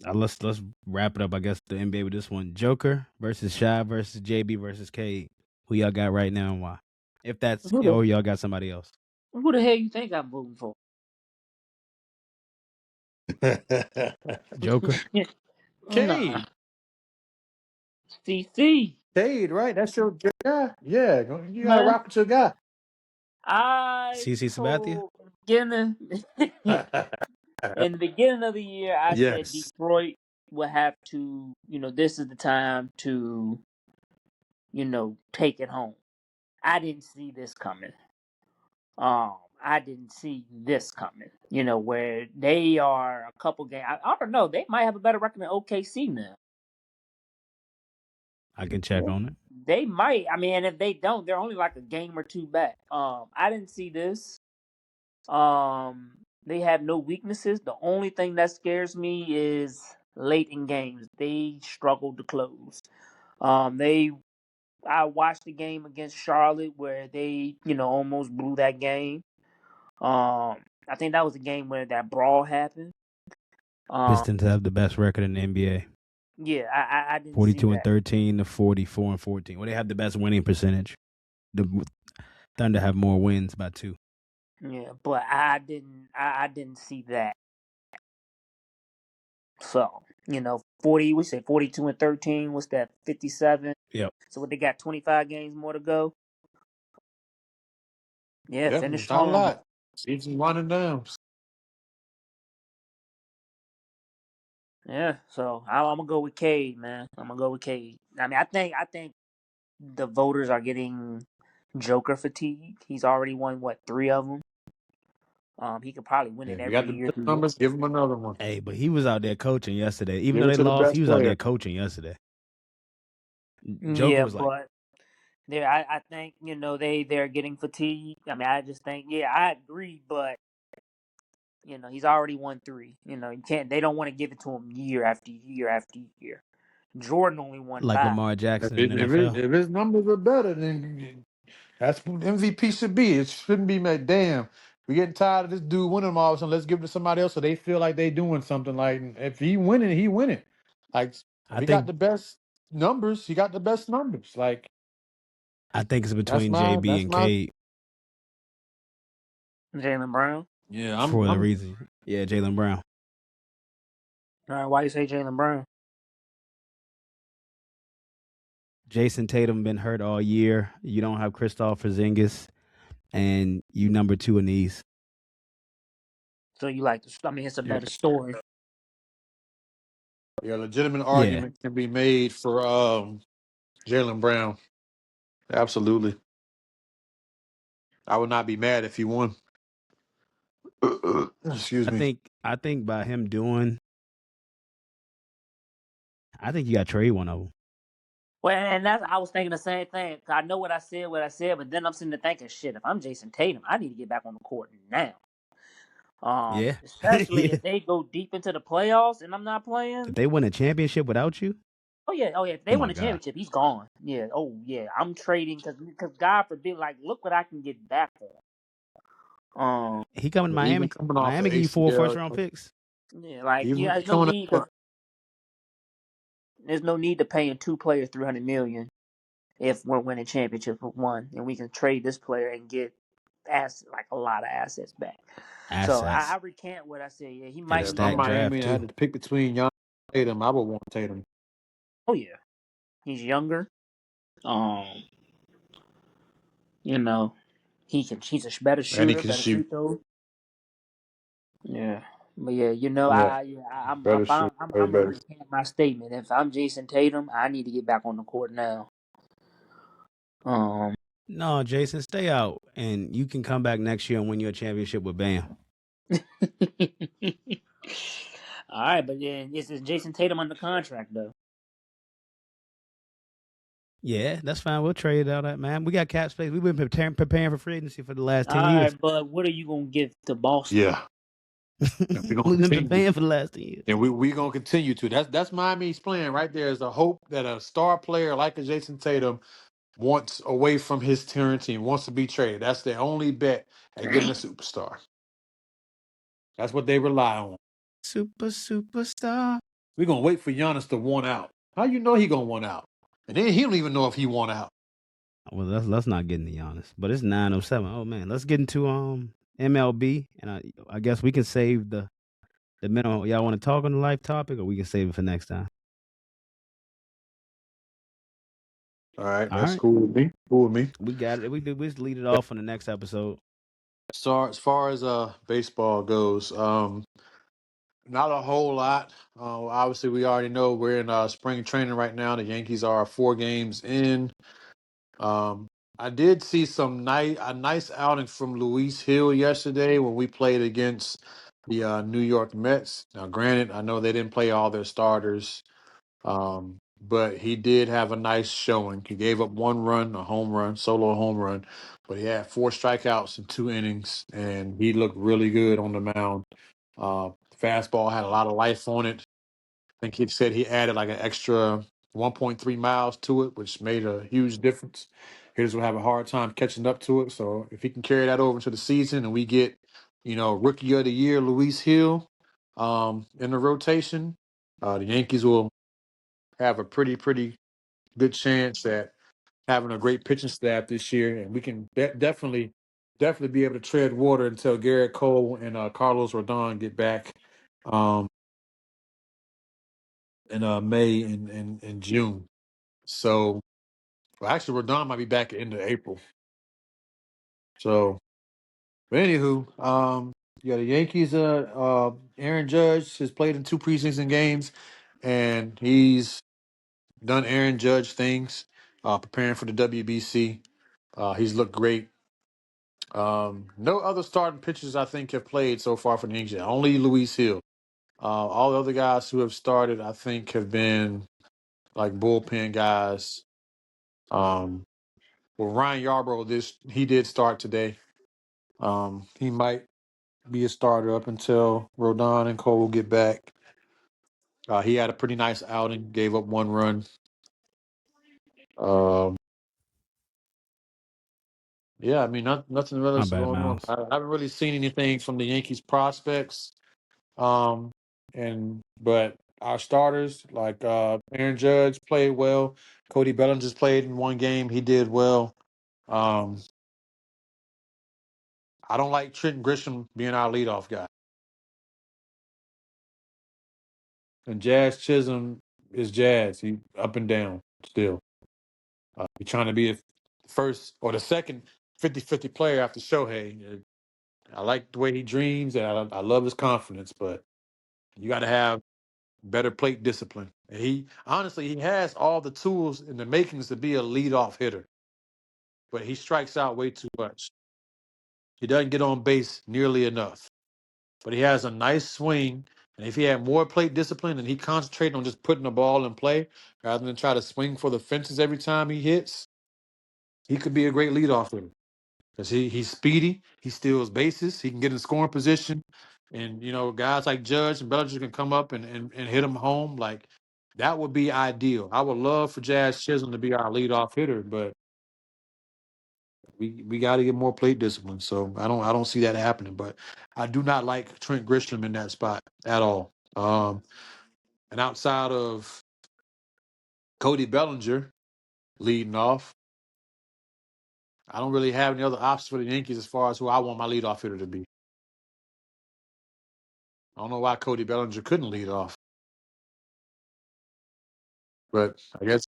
Let's wrap it up. I guess the NBA with this one: Joker versus Shy versus JB versus Cade. Who y'all got right now and why? If that's Who the or y'all got somebody else. who the hell you think I'm voting for? Joker. Nah, Cade. CC. Cade, right? That's your guy. Yeah, you gotta Man, rock with your guy. I CC Sabathia. told beginning in the beginning of the year, I said Yes. Detroit would have to, this is the time to, take it home. I didn't see this coming. I didn't see this coming. Where they are a couple games. I don't know. They might have a better record than OKC now. I can check on it. They might. I mean, and if they don't, they're only like a game or two back. I didn't see this. They have no weaknesses. The only thing that scares me is late in games. They struggled to close. They I watched the game against Charlotte where they, almost blew that game. I think that was the game where that brawl happened. Um, Pistons have the best record in the NBA. yeah, I didn't see 42 and that. 13 to 44 and 14. Well, they have the best winning percentage. The Thunder have more wins by 2. Yeah, but I didn't see that. So, 40, we say 42 and 13, what's that, 57? Yep. So what, they got 25 games more to go? Yeah, Yep, finish it's not a strong. lot. Season winding down. Yeah, so I'm gonna go with Cade, man. I'm gonna go with Cade. I mean, I think the voters are getting Joker fatigue. He's already won what, 3 of them. He could probably win Yeah, it if you every got the year. best numbers, give him another one. Hey, but he was out there coaching yesterday. Even Give though it they to the lost, he best was out player. there coaching yesterday. Joker Yeah, was like, but there, I think they're getting fatigued. I mean, I just think, yeah, I agree, but he's already won 3. You can't. They don't want to give it to him year after year after year. Jordan only won like 5. Lamar If, Jackson in it, the if, it, NFL. if his numbers are better, then that's what MVP should be. It shouldn't be made. Damn, we're getting tired of this dude winning them all of a sudden. Let's give it to somebody else so they feel like they doing something. Like if he winning, he winning. Like if I he got think the best numbers, he got the best numbers. Like I think it's that's between my JB that's and my Cade Jalen Brown. yeah. for the I'm reason. Yeah, Jalen Brown. All right, why you say Jalen Brown? Jason Tatum been hurt all year. You don't have Kristaps Porzingis, and you number 2 in the East. So you like the? I mean, it's a yeah. better story. Yeah, legitimate Yeah, argument can be made for Jalen Brown. Absolutely. I would not be mad if he won. Excuse me. I think by him doing, I think you got to trade one of them. Well, and that's I was thinking the same thing. 'Cause I know what I said, but then I'm sitting there thinking, shit. If I'm Jason Tatum, I need to get back on the court now. Yeah, Especially yeah. if they go deep into the playoffs and I'm not If playing. they win a championship without you, Oh yeah. If oh they win my a god, championship, he's gone. Yeah. Oh yeah. I'm trading because God forbid, like, look what I can get back for. he coming to Even Miami. coming off of Miami give you 4 first ACL, round picks. Yeah. Like, even there's no coming need off, to. There's no need to paying 2 players $300 million if we're winning championships with one, and we can trade this player and get like a lot of assets back. So I Assets recant what I said. Yeah, he and a yeah, might if be I'm stacked gone. draft Miami and I too. had to pick between Young and Tatum, I would want Tatum. Oh yeah, he's younger. Um, you know, he's a better And he shooter, can better shoot. free throw. Yeah, but yeah, Yeah, better shoot. Way I'm gonna better. recant my statement. If I'm Jason Tatum, I need to get back on the court now. Um, No, Jason, stay out, and you can come back next year and win your championship with Bam. all right, but then is Jason Tatum under contract though? Yeah, that's fine. We'll trade all that, man. We got cap space. We've been preparing for free agency for the last All 10 years. right, but what are you gonna give to Boston? Yeah, and we're gonna We've been continue. preparing for the last 10 years. And we gonna continue to. That's Miami's plan right there. Is a hope that a star player like a Jason Tatum wants away from his current team, wants to be traded. That's their only bet at getting a superstar. That's what they rely on. Superstar. We're gonna wait for Giannis to want out. How you know he gonna want out? And then he don't even know if he want out. Well, let's not get into Giannis, but it's 9:07. Oh man, let's get into MLB, and I guess we can save the minimum. Y'all want to talk on the life topic, or we can save it for next time. All right, All that's right, cool with me. Cool with me. we got it. We just lead it off on the next episode. So as far as baseball goes, not a whole lot. Obviously, we already know we're in spring training right now. The Yankees are 4 games in. Um, I did see a nice outing from Luis Hill yesterday when we played against the New York Mets. Now, granted, I know they didn't play all their starters, but he did have a nice showing. He gave up 1 run, a home run, solo home run, but he had 4 strikeouts in 2 innings, and he looked really good on the mound. Fastball had a lot of life on it. I think he said he added like an extra 1.3 miles to it, which made a huge difference. Hitters will have a hard time catching up to it. So if he can carry that over into the season and we get, rookie of the year, Luis Hill, in the rotation, the Yankees will have a pretty good chance at having a great pitching staff this year. And we can definitely be able to tread water until Garrett Cole and Carlos Rodon get back. Um, in May and June. So, well, actually, Rodon might be back at the end of April. So, but anywho, yeah, the Yankees. Aaron Judge has played in 2 preseason games, and he's done Aaron Judge things, preparing for the WBC. He's looked great. No other starting pitchers I think have played so far for the Yankees. Only Luis Hill. All the other guys who have started, I think, have been like bullpen guys. Um, Well, Ryan Yarbrough, he did start today. He might be a starter up until Rodon and Cole get back. He had a pretty nice outing, gave up 1 run. Um, yeah, I mean, nothing really My else bad, going on. Miles. I haven't really seen anything from the Yankees prospects. Um, but our starters like Aaron Judge played well. Cody Bellinger just played in 1 game. He did well. Um, I don't like Trent Grisham being our leadoff guy. And Jazz Chisholm is Jazz. He up and down still. He's trying to be the first or the second 50-50 player after Shohei. I like the way he dreams, and I love his confidence, but you got to have better plate discipline. And he has all the tools and the makings to be a leadoff hitter, but he strikes out way too much. He doesn't get on base nearly enough, but he has a nice swing. And if he had more plate discipline and he concentrated on just putting the ball in play rather than try to swing for the fences every time he hits, he could be a great leadoff hitter. Because he's speedy, he steals bases, he can get in scoring position. And, guys like Judge and Bellinger can come up and hit him home. Like, that would be ideal. I would love for Jazz Chisholm to be our leadoff hitter, but we got to get more plate discipline. So I don't see that happening. But I do not like Trent Grisham in that spot at all. And outside of Cody Bellinger leading off, I don't really have any other options for the Yankees as far as who I want my leadoff hitter to be. I don't know why Cody Bellinger couldn't lead off, but I guess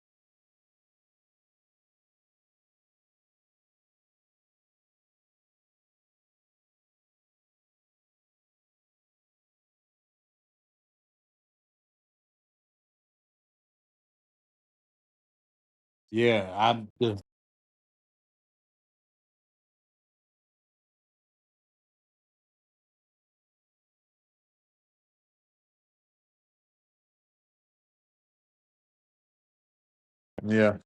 yeah, yeah,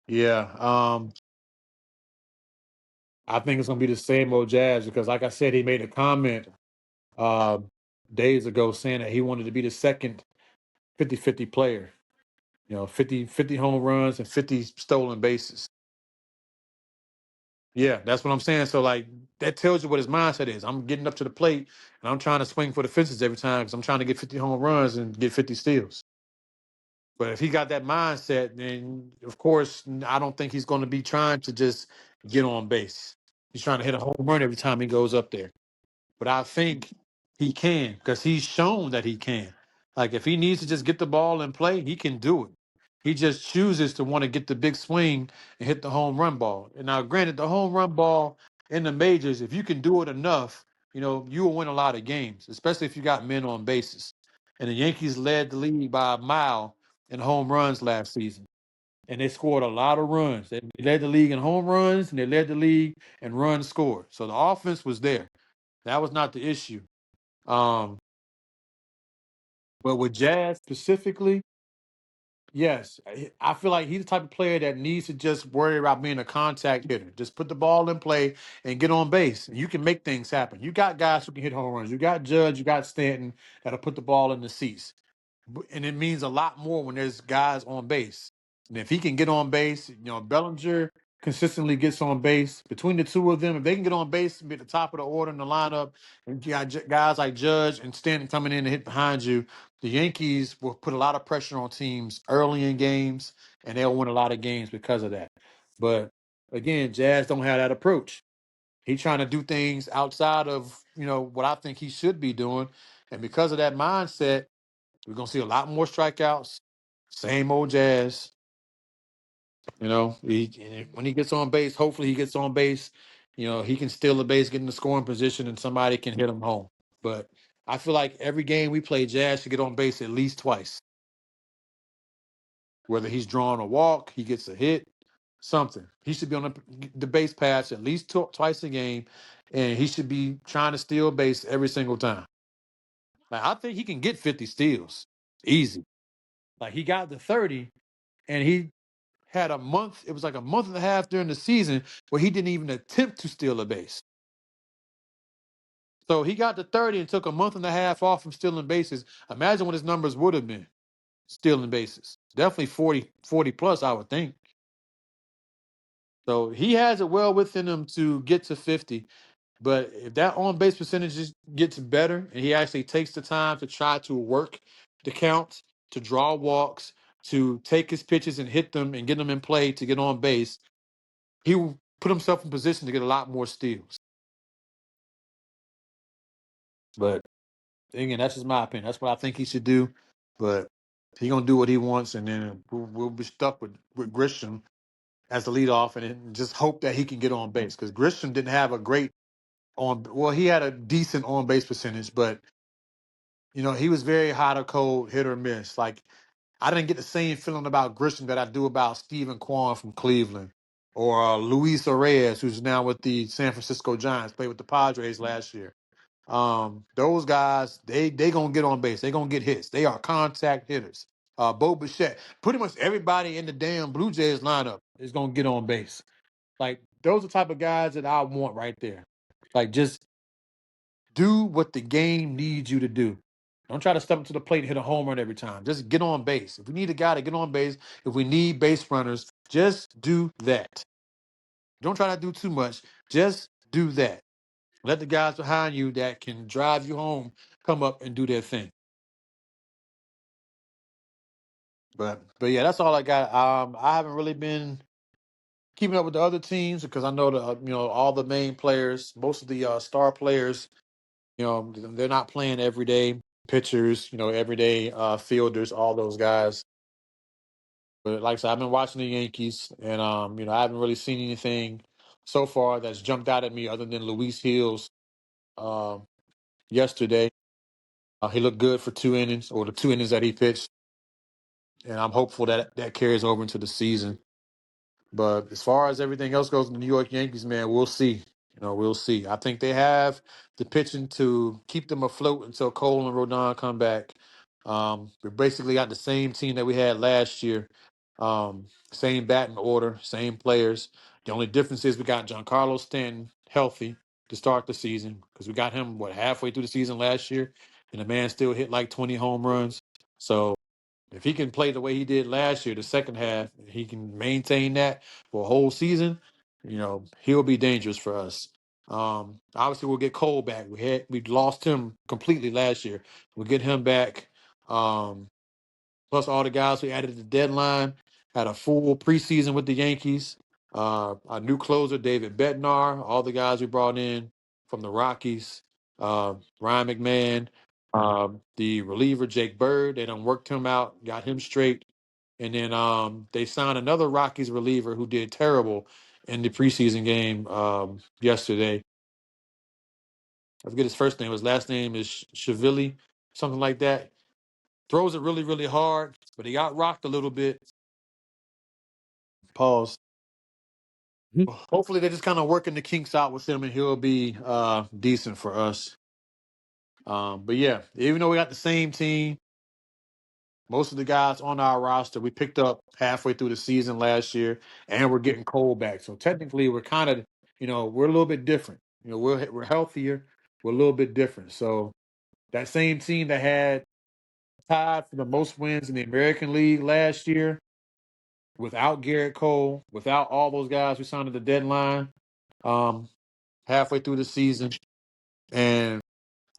yeah. I think it's gonna be the same old Jazz because, like I said, he made a comment uh, days ago saying that he wanted to be the second 50-50 player. 50 home runs and 50 stolen bases. Yeah, that's what I'm saying. So like that tells you what his mindset is. I'm getting up to the plate and I'm trying to swing for the fences every time because I'm trying to get 50 home runs and get 50 steals. But if he got that mindset, then of course I don't think he's going to be trying to just get on base. He's trying to hit a home run every time he goes up there. But I think he can because he's shown that he can. Like if he needs to just get the ball and play, he can do it. He just chooses to want to get the big swing and hit the home run ball. And now, granted, the home run ball in the majors, if you can do it enough, you will win a lot of games, especially if you got men on bases. And the Yankees led the league by a mile in home runs last season. And they scored a lot of runs. They led the league in home runs and they led the league in runs scored. So the offense was there. That was not the issue. Um, but with Jazz specifically, yes, I feel like he's the type of player that needs to just worry about being a contact hitter. Just put the ball in play and get on base. And you can make things happen. You got guys who can hit home runs. You got Judge, you got Stanton that'll put the ball in the seats. And it means a lot more when there's guys on base. And if he can get on base, Bellinger consistently gets on base. Between the two of them, if they can get on base and be at the top of the order in the lineup, and you got guys like Judge and Stanton coming in to hit behind you, the Yankees will put a lot of pressure on teams early in games, and they'll win a lot of games because of that. But again, Jazz don't have that approach. He's trying to do things outside of what I think he should be doing, and because of that mindset, we're gonna see a lot more strikeouts. Same old Jazz. When he gets on base, hopefully he gets on base. He can steal the base, get in the scoring position, and somebody can hit him home. But I feel like every game we play, Jazz should get on base at least twice. Whether he's drawing a walk, he gets a hit, something. He should be on the base paths at least twice a game, and he should be trying to steal base every single time. Like I think he can get 50 steals easy. Like he got the 30, and he had a month. It was like a month and a half during the season where he didn't even attempt to steal a base. So he got to 30 and took a month and a half off from stealing bases. Imagine what his numbers would have been stealing bases. Definitely 40 plus, I would think. So he has it well within him to get to 50. But if that on base percentage gets better and he actually takes the time to try to work the count, to draw walks, to take his pitches and hit them and get them in play to get on base, he will put himself in position to get a lot more steals. But again, that's just my opinion. That's what I think he should do. But he gonna do what he wants, and then we'll be stuck with Grisham as the leadoff, and then just hope that he can get on base because Grisham didn't have a great on. Well, he had a decent on base percentage, but he was very hot or cold, hit or miss. Like I didn't get the same feeling about Grisham that I do about Stephen Kwan from Cleveland or Luis Reyes, who's now with the San Francisco Giants, played with the Padres last year. Those guys, they gonna get on base. They gonna get hits. They are contact hitters. Bo Bichette, pretty much everybody in the damn Blue Jays lineup is gonna get on base. Like those are the type of guys that I want right there. Like just do what the game needs you to do. Don't try to step up to the plate and hit a home run every time. Just get on base. If we need a guy to get on base, if we need base runners, just do that. Don't try to do too much. Just do that. Let the guys behind you that can drive you home come up and do their thing. But yeah, that's all I got. I haven't really been keeping up with the other teams because I know all the main players, most of the star players, they're not playing everyday pitchers, everyday fielders, all those guys. But like I said, I've been watching the Yankees, and I haven't really seen anything so far that's jumped out at me other than Luis Hills um, yesterday. He looked good for 2 innings, or the 2 innings that he pitched, and I'm hopeful that that carries over into the season. But as far as everything else goes in the New York Yankees, man, we'll see. We'll see. I think they have the pitching to keep them afloat until Cole and Rodon come back. We basically got the same team that we had last year. Same batting order, same players. The only difference is we got Giancarlo Stanton healthy to start the season because we got him halfway through the season last year, and the man still hit like 20 home runs. So If he can play the way he did last year, the second half, he can maintain that for a whole season. He'll be dangerous for us. Obviously, we'll get Cole back. We lost him completely last year. We'll get him back. Um, Plus all the guys we added at the deadline. Had a full preseason with the Yankees. Our new closer, David Bednar. All the guys we brought in from the Rockies. Ryan McMahon. The reliever, Jake Bird. They done worked him out, got him straight. And then they signed another Rockies reliever who did terrible in the preseason game yesterday. I forget his first name. His last name is Shavili, something like that. Throws it really, really hard, but he got rocked a little bit. Pause. Hopefully, they're just kind of working the kinks out with him, and he'll be decent for us. But yeah, even though we got the same team, most of the guys on our roster we picked up halfway through the season last year, and we're getting Cole back. So technically, we're kind of, we're a little bit different. We're healthier. We're a little bit different. So that same team that had tied for the most wins in the American League last year, without Garrett Cole, without all those guys we signed at the deadline, halfway through the season, and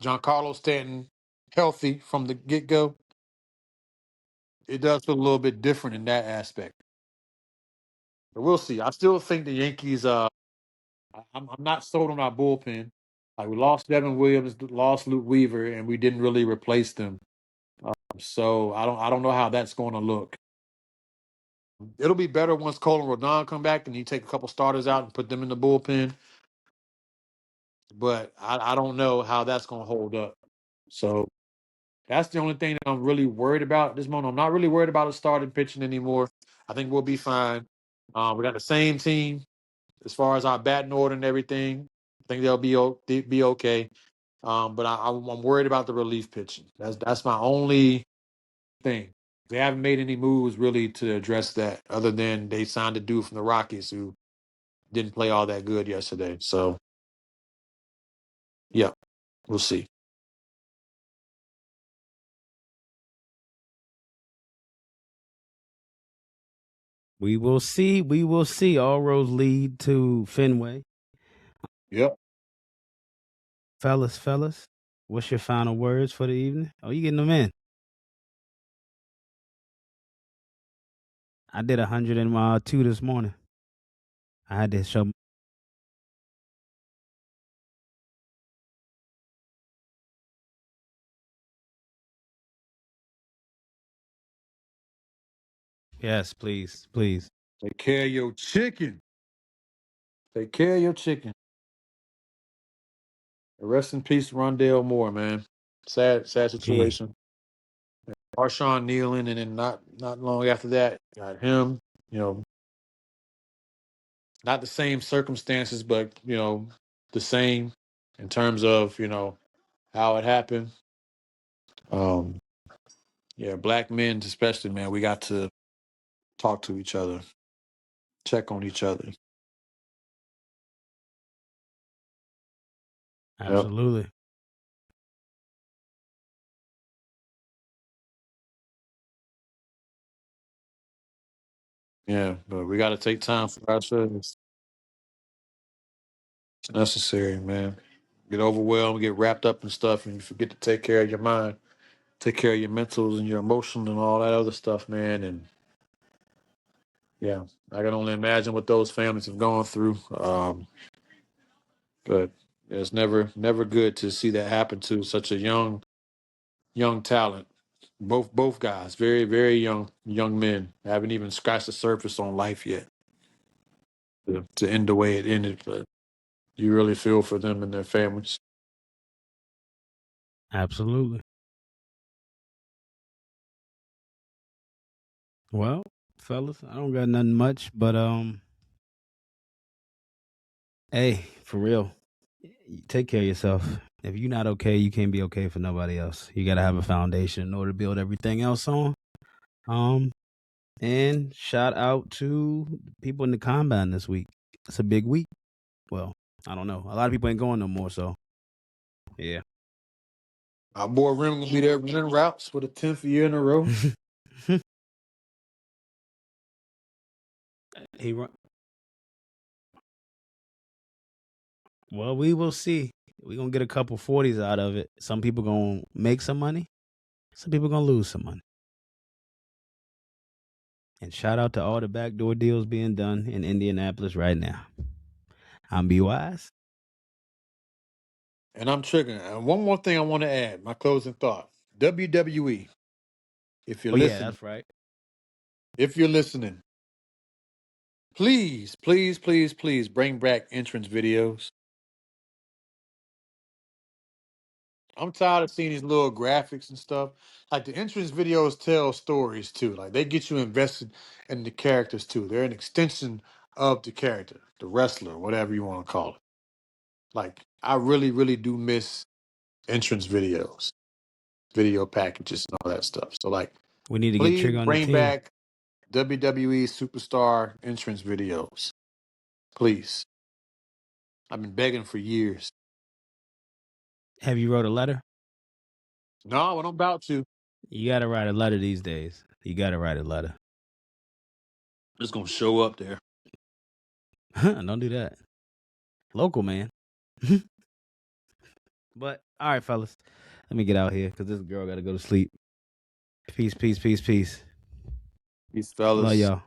Giancarlo Stanton healthy from the get go, it does feel a little bit different in that aspect. But we'll see. I still think the Yankees. I'm not sold on our bullpen. Like we lost Devin Williams, lost Luke Weaver, and we didn't really replace them. So I don't know how that's going to look. It'll be better once Cole and Rodon come back and you take a couple starters out and put them in the bullpen. But I don't know how that's going to hold up. So that's the only thing that I'm really worried about at this moment. I'm not really worried about a starting pitching anymore. I think we'll be fine. We got the same team as far as our batting order and everything. I think they'll be okay. But I'm worried about the relief pitching. That's my only thing. They haven't made any moves really to address that, other than they signed a dude from the Rockies who didn't play all that good yesterday. So, yeah, we'll see. We will see. We will see. All roads lead to Fenway. Yep. Fellas, what's your final words for the evening? Oh, you getting them in? I did 102 this morning. I had to show. Yes, please, please. Take care of your chicken. Take care of your chicken. Rest in peace, Rondale Moore, man. Sad Yeah, situation. Marshawn kneeling, and then not long after that, got him. You know, not the same circumstances, but the same in terms of how it happened. Um, yeah, black men especially, man. We got to talk to each other, check on each other. Yep. absolutely. Yeah, but we got to take time for ourselves. It's necessary, man. Get overwhelmed, get wrapped up in stuff, and you forget to take care of your mind, take care of your mentals and your emotions and all that other stuff, man. And yeah, I can only imagine what those families have gone through. But it's never good to see that happen to such a young talent. Both guys, very very young men, haven't even scratched the surface on life yet. To end the way it ended, but you really feel for them and their families. Absolutely. Well, fellas, I don't got nothing much, but hey, for real, take care of yourself. If you're not okay, you can't be okay for nobody else. You got to have a foundation in order to build everything else on. And shout out to people in the combine this week. It's a big week. Well, I don't know. A lot of people ain't going no more, so yeah. Our boy Rim gonna be there running routes for the 10th year in a row. He run. Well, we will see. We're gonna get a couple 40s out of it. Some people gonna make some money. Some people gonna lose some money. And shout out to all the backdoor deals being done in Indianapolis right now. I'm B Wise. And I'm triggering. And one more thing I want to add, my closing thought. WWE, if you're Oh yeah, listening, that's right. please, please, please, please bring back entrance videos. I'm tired of seeing these little graphics and stuff. Like the entrance videos tell stories too. Like they get you invested in the characters too. They're an extension of the character, the wrestler, whatever you want to call it. Like I really, really do miss entrance videos, video packages, and all that stuff. So like, We need to get please Trigger on the bring team. back WWE superstar entrance videos. Please. I've been begging for years. Have you wrote a letter? No, I'm about to. You gotta write a letter these days. You gotta write a letter. Just gonna show up there. Don't do that. Local man. But all right, fellas. Let me get out here because this girl gotta go to sleep. Peace, peace, peace, peace. Peace, Love fellas. y'all.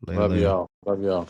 Later, Love later. y'all. Love y'all.